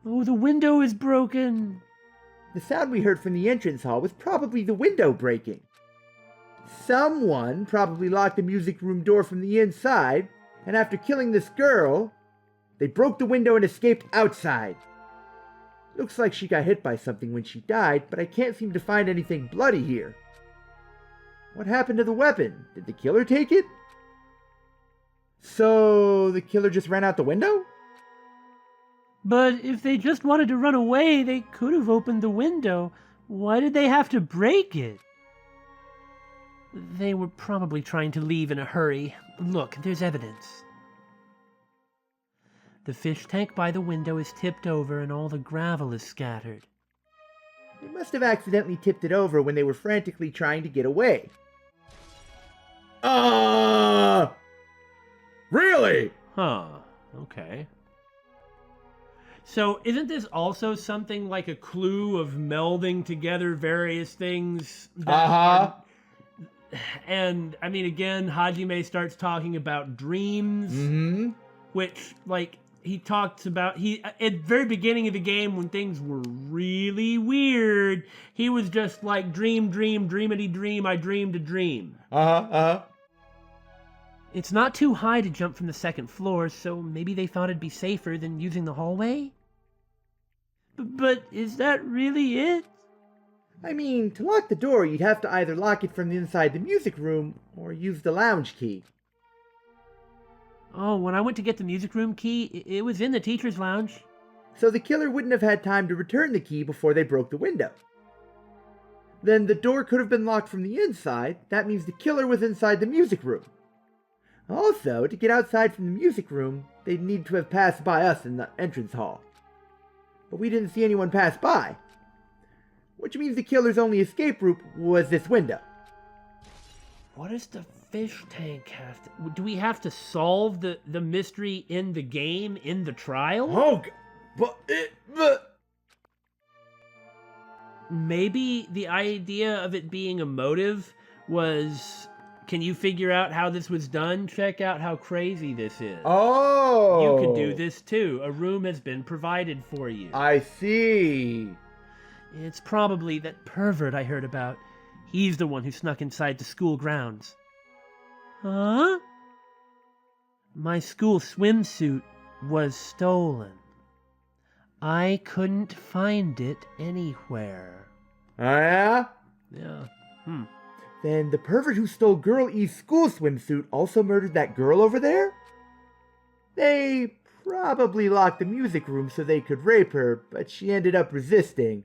Oh, the window is broken. The sound we heard from the entrance hall was probably the window breaking. Someone probably locked the music room door from the inside, and after killing this girl, they broke the window and escaped outside. Looks like she got hit by something when she died, but I can't seem to find anything bloody here. What happened to the weapon? Did the killer take it? So, the killer just ran out the window? But if they just wanted to run away, they could have opened the window. Why did they have to break it? They were probably trying to leave in a hurry. Look, there's evidence. The fish tank by the window is tipped over and all the gravel is scattered. They must have accidentally tipped it over when they were frantically trying to get away. Really? Huh, okay. So isn't this also something like a clue of melding together various things? And, I mean, again, Hajime starts talking about dreams, which, like, he talks about, at the very beginning of the game when things were really weird, he was just like, dream, dreamity dream, I dreamed a dream. It's not too high to jump from the second floor, so maybe they thought it'd be safer than using the hallway? But is that really it? I mean, to lock the door, you'd have to either lock it from inside the music room or use the lounge key. Oh, when I went to get the music room key, it was in the teacher's lounge. so the killer wouldn't have had time to return the key before they broke the window. Then the door could have been locked from the inside. That means the killer was inside the music room. Also, to get outside from the music room, they'd need to have passed by us in the entrance hall. But we didn't see anyone pass by, which means the killer's only escape route was this window. What does the fish tank have to... Do we have to solve the mystery in the game, in the trial? Oh, but... Maybe the idea of it being a motive was... Can you figure out how this was done? Check out how crazy this is. Oh! You could do this too. A room has been provided for you. I see. It's probably that pervert I heard about. He's the one who snuck inside the school grounds. Huh? My school swimsuit was stolen. I couldn't find it anywhere. Oh, yeah? Yeah. Then the pervert who stole Girl E's school swimsuit also murdered that girl over there? They probably locked the music room so they could rape her, but she ended up resisting.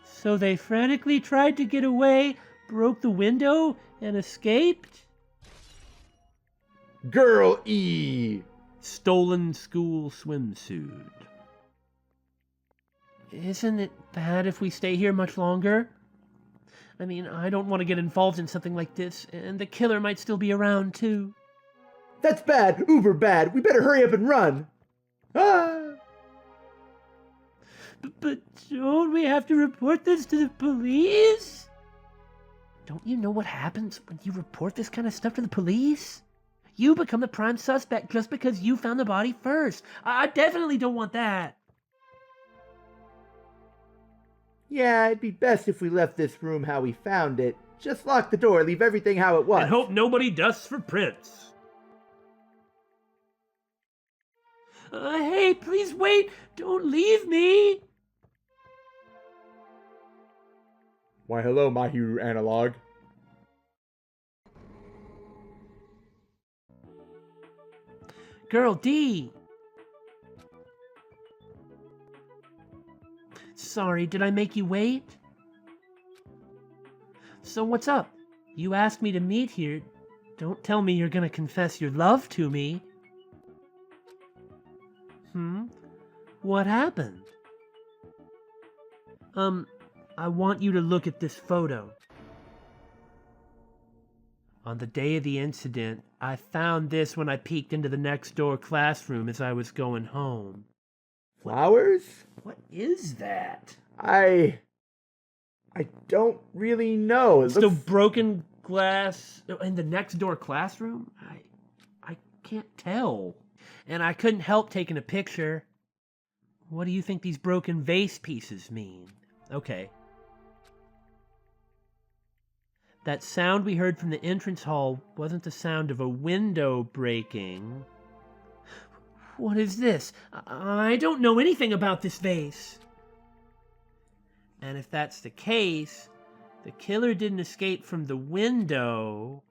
So they frantically tried to get away, broke the window, and escaped? Girl E! Stolen school swimsuit. Isn't it bad if we stay here much longer? I mean, I don't want to get involved in something like this, and the killer might still be around, too. That's bad, uber bad. We better hurry up and run. Ah! But don't we have to report this to the police? Don't you know what happens when you report this kind of stuff to the police? You become the prime suspect just because you found the body first. I definitely don't want that. Yeah, it'd be best if we left this room how we found it. Just lock the door, leave everything how it was. And hope nobody dusts for prints. Hey, please wait! Don't leave me! Why, hello, My Hero Analog. Girl D! Sorry, did I make you wait? So what's up? You asked me to meet here. Don't tell me you're gonna confess your love to me. What happened? I want you to look at this photo. On the day of the incident, I found this when I peeked into the next door classroom as I was going home. Flowers? What is that? I don't really know. It's the broken glass in the next door classroom? I can't tell. And I couldn't help taking a picture. What do you think these broken vase pieces mean? Okay. That sound we heard from the entrance hall wasn't the sound of a window breaking. What is this? I don't know anything about this vase. And if that's the case, the killer didn't escape from the window.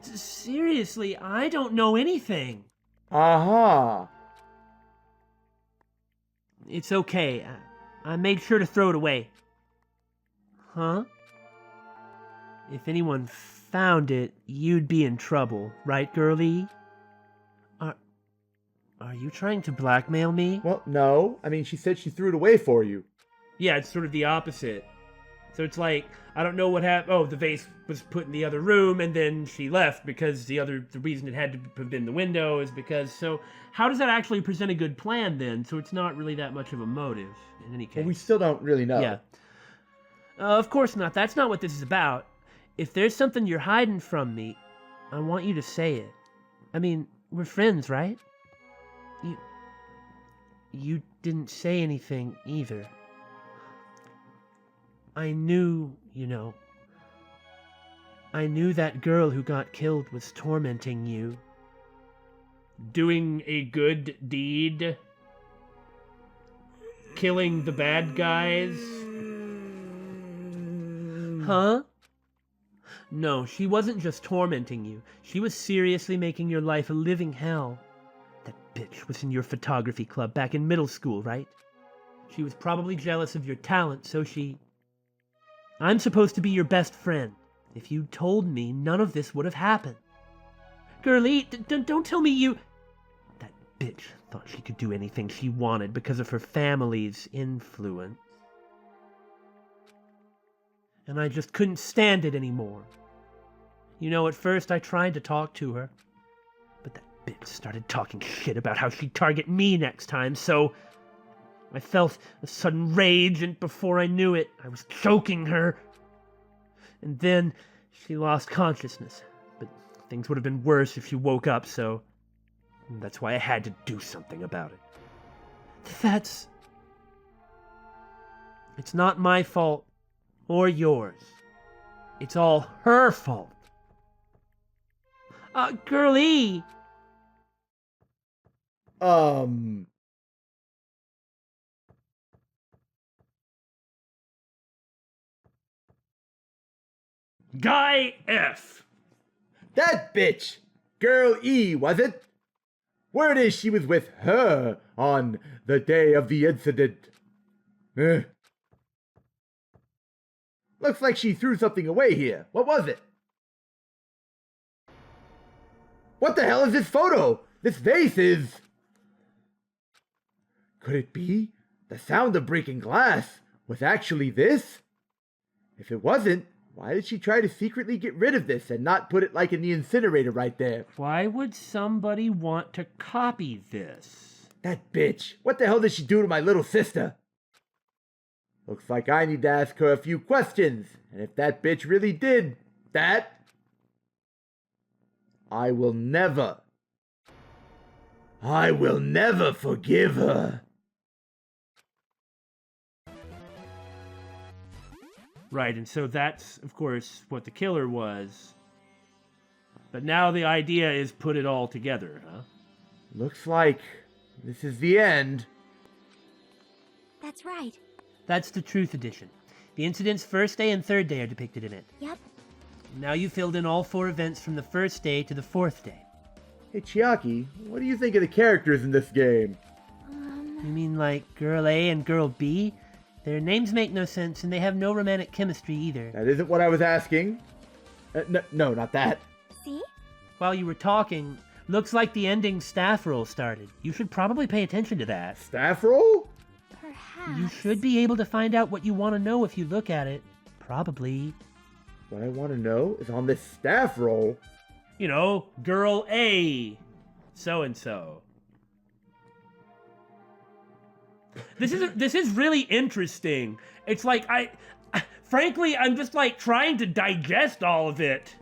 Seriously, I don't know anything. Uh-huh. It's okay. I made sure to throw it away. Huh? If anyone found it, you'd be in trouble, right, girlie? Are you trying to blackmail me? Well, no. I mean, she said she threw it away for you. Yeah, it's sort of the opposite. So it's like, I don't know what happened. Oh, the vase was put in the other room, and then she left because the reason it had to have been the window is because... So how does that actually present a good plan, then? So it's not really that much of a motive, in any case. Well, we still don't really know. Yeah. Of course not. That's not what this is about. If there's something you're hiding from me, I want you to say it. I mean, we're friends, right? You didn't say anything either. I knew, I knew that girl who got killed was tormenting you. Doing a good deed? Killing the bad guys? Huh? No, she wasn't just tormenting you. She was seriously making your life a living hell. That bitch was in your photography club back in middle school, right? She was probably jealous of your talent, so she... I'm supposed to be your best friend. If you told me, none of this would have happened. Girlie, don't tell me you... That bitch thought she could do anything she wanted because of her family's influence. And I just couldn't stand it anymore. You know, at first I tried to talk to her, but that bitch started talking shit about how she'd target me next time, so I felt a sudden rage, and before I knew it, I was choking her. And then she lost consciousness, but things would have been worse if she woke up, so that's why I had to do something about it. It's not my fault, or yours. It's all her fault. Girlie! Guy F. That bitch! Girl E, was it? Word is she was with her on the day of the incident. Looks like she threw something away here. What was it? What the hell is this photo? This vase is... Could it be the sound of breaking glass was actually this? If it wasn't, why did she try to secretly get rid of this and not put it like in the incinerator right there? Why would somebody want to copy this? That bitch. What the hell did she do to my little sister? Looks like I need to ask her a few questions. And if that bitch really did that, I will never forgive her. Right, and so that's, of course, what the killer was. But now the idea is put it all together, huh? Looks like this is the end. That's right. That's the Truth Edition. The incident's first day and third day are depicted in it. Yep. Now you filled in all 4 events from the first day to the 4th day. Hey, Chiaki, what do you think of the characters in this game? You mean like Girl A and Girl B? Their names make no sense, and they have no romantic chemistry either. That isn't what I was asking. No, not that. See? While you were talking, looks like the ending staff roll started. You should probably pay attention to that. Staff roll? Perhaps. You should be able to find out what you want to know if you look at it. Probably. What I want to know is on this staff roll. You know, Girl A. So-and-so. This is really interesting. It's like frankly, I'm just like trying to digest all of it.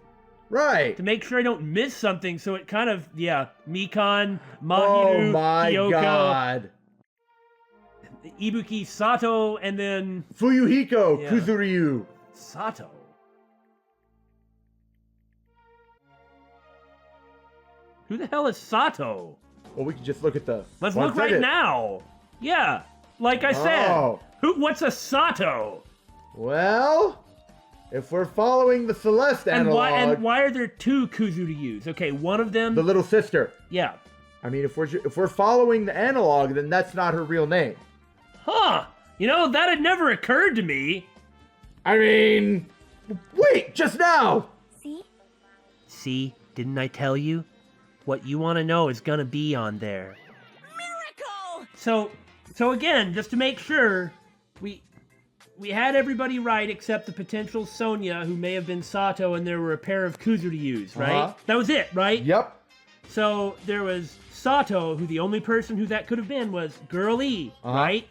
Right. To make sure I don't miss something, so it kind of, Mikan, Oh Mahiru, my Kyoko, god. Ibuki, Sato, and then... Fuyuhiko Yeah. Kuzuryu. Sato? Who the hell is Sato? Well, we can just look at the... Let's One look right second. now. Yeah, like I said. Oh. What's a Sato? Well, if we're following the Celeste analog... Why are there 2 Kuzuryus? Okay, one of them... The little sister. Yeah. I mean, if we're following the analog, then that's not her real name. Huh. You know, that had never occurred to me. I mean... Wait, just now! See? See, didn't I tell you? What you want to know is gonna be on there. Miracle! So again, just to make sure, we had everybody right except the potential Sonya, who may have been Sato, and there were a pair of Kuzuryus, right? Uh-huh. That was it, right? Yep. So there was Sato, who the only person who that could have been was Girl E, Uh-huh. right?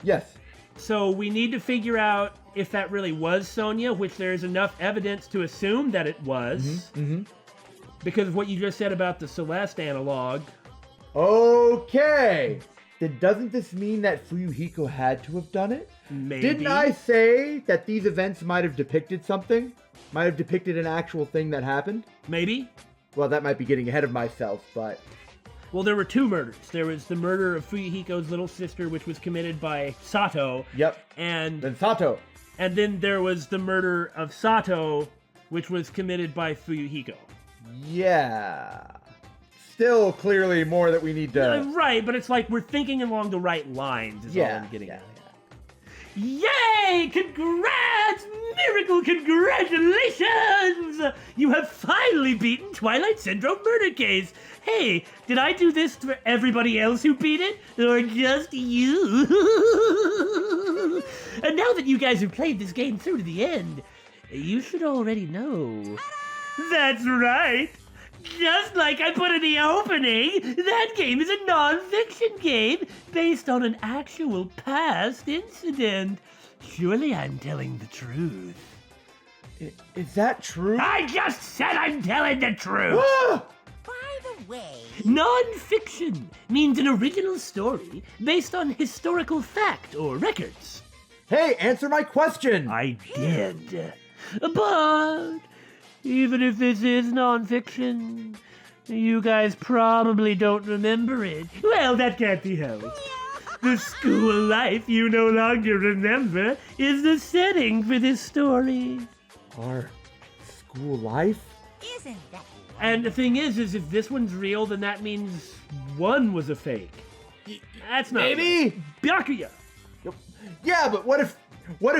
Yes. So we need to figure out if that really was Sonya, which there's enough evidence to assume that it was. Mm-hmm. Because of what you just said about the Celeste analog. Okay. Then doesn't this mean that Fuyuhiko had to have done it? Maybe. Didn't I say that these events might have depicted something? Might have depicted an actual thing that happened? Maybe. Well, that might be getting ahead of myself, but... Well, there were 2 murders. There was the murder of Fuyuhiko's little sister, which was committed by Sato. Yep. And Then Sato. then there was the murder of Sato, which was committed by Fuyuhiko. Yeah. still clearly more that we need to... Right, but it's like we're thinking along the right lines is all I'm getting at. Yay! Congrats! Miracle congratulations! You have finally beaten Twilight Syndrome Murder Case. Hey, did I do this for everybody else who beat it? Or just you? And now that you guys have played this game through to the end, you should already know. That's right! Just like I put in the opening, that game is a non-fiction game based on an actual past incident. Surely I'm telling the truth. Is that true? I just said I'm telling the truth! By the way... Non-fiction means an original story based on historical fact or records. Hey, answer my question! I did. But... even if this is non-fiction, you guys probably don't remember it. Well, that can't be helped. The school life you no longer remember is the setting for this story. Our school life? Isn't that... And the thing is if this one's real, then that means one was a fake. That's not Maybe? Byakuya. Yeah, but what if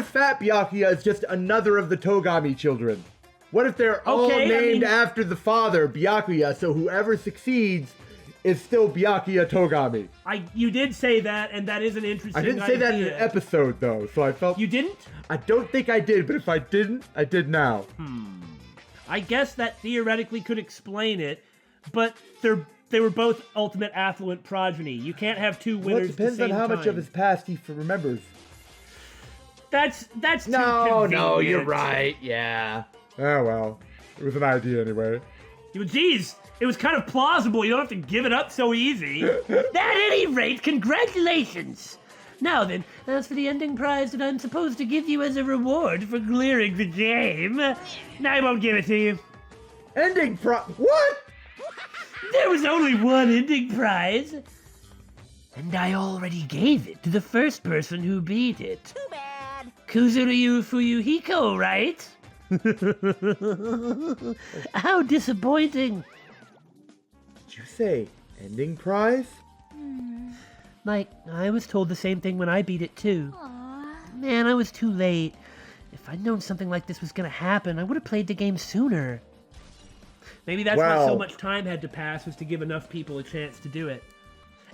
Fat Byakuya is just another of the Togami children? What if they're all named after the father, Byakuya, so whoever succeeds is still Byakuya Togami? You did say that, and that is an interesting idea. I didn't say that in an episode, though, so I felt... You didn't? I don't think I did, but if I didn't, I did now. I guess that theoretically could explain it, but they were both ultimate affluent progeny. You can't have two winners Well, it depends at the same on how time. much of his past he remembers. That's too No, convenient. you're right, yeah. Oh, well. It was an idea anyway. Geez, it was kind of plausible. You don't have to give it up so easy. At any rate, congratulations. Now then, as for the ending prize that I'm supposed to give you as a reward for clearing the game, I won't give it to you. Ending what? There was only one ending prize. And I already gave it to the first person who beat it. Too bad. Kuzuryu Fuyuhiko, right? How disappointing. Did you say ending prize? Like, I was told the same thing when I beat it too. Aww. Man, I was too late. If I'd known something like this was gonna happen, I would have played the game sooner. Maybe that's why so much time had to pass, was to give enough people a chance to do it.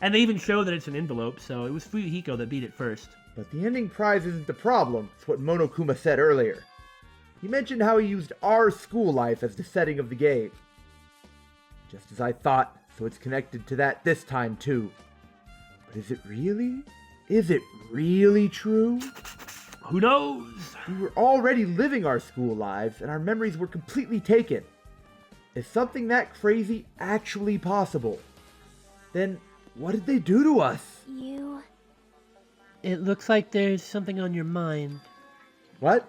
And they even show that it's an envelope, so it was Fuyuhiko that beat it first. But the ending prize isn't the problem. It's what Monokuma said earlier. He mentioned how he used our school life as the setting of the game. Just as I thought, so it's connected to that this time too. But is it really? Is it really true? Who knows? We were already living our school lives, and our memories were completely taken. Is something that crazy actually possible? Then what did they do to us? You... It looks like there's something on your mind. What?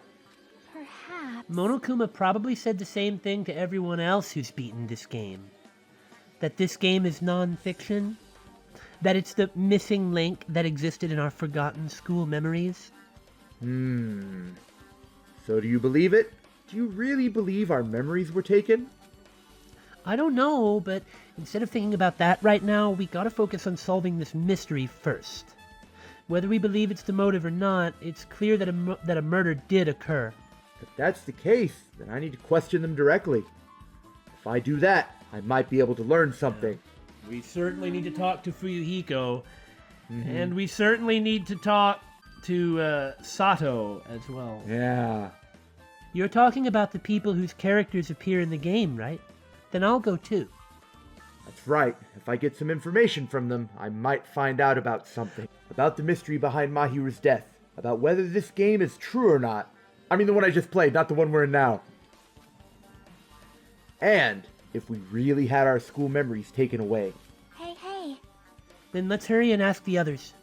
perhaps... Monokuma probably said the same thing to everyone else who's beaten this game. That this game is non-fiction. That it's the missing link that existed in our forgotten school memories. So do you believe it? Do you really believe our memories were taken? I don't know, but instead of thinking about that right now, we gotta focus on solving this mystery first. Whether we believe it's the motive or not, it's clear that a murder did occur. If that's the case, then I need to question them directly. If I do that, I might be able to learn something. We certainly need to talk to Fuyuhiko, and we certainly need to talk to Sato as well. Yeah. You're talking about the people whose characters appear in the game, right? Then I'll go too. That's right. If I get some information from them, I might find out about something. About the mystery behind Mahiru's death. About whether this game is true or not. I mean the one I just played, not the one we're in now. And if we really had our school memories taken away. Hey. Then let's hurry and ask the others.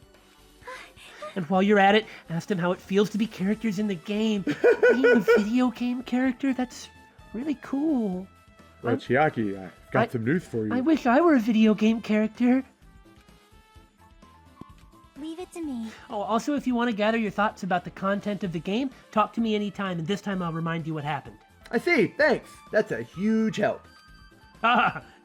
And while you're at it, ask them how it feels to be characters in the game. Being a video game character, that's really cool. Well, Chiaki, I've got some news for you. I wish I were a video game character. Leave it to me. Oh, also, if you want to gather your thoughts about the content of the game, talk to me anytime, and this time I'll remind you what happened. I see, thanks. That's a huge help.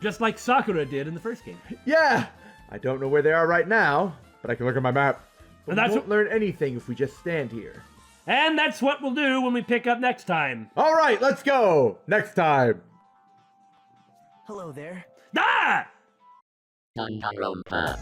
Just like Sakura did in the first game. Yeah! I don't know where they are right now, but I can look at my map. But And we that's won't learn anything if we just stand here. And that's what we'll do when we pick up next time. All right, let's go! Next time! Hello there. Ah! Danganronpa.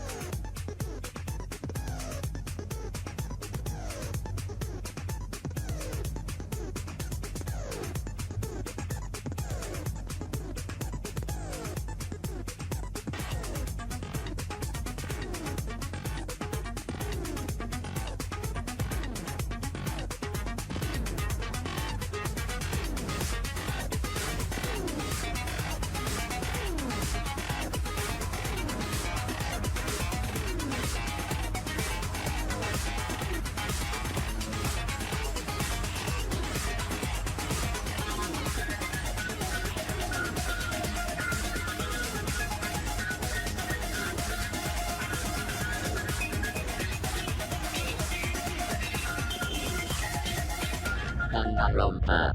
Danganronpa.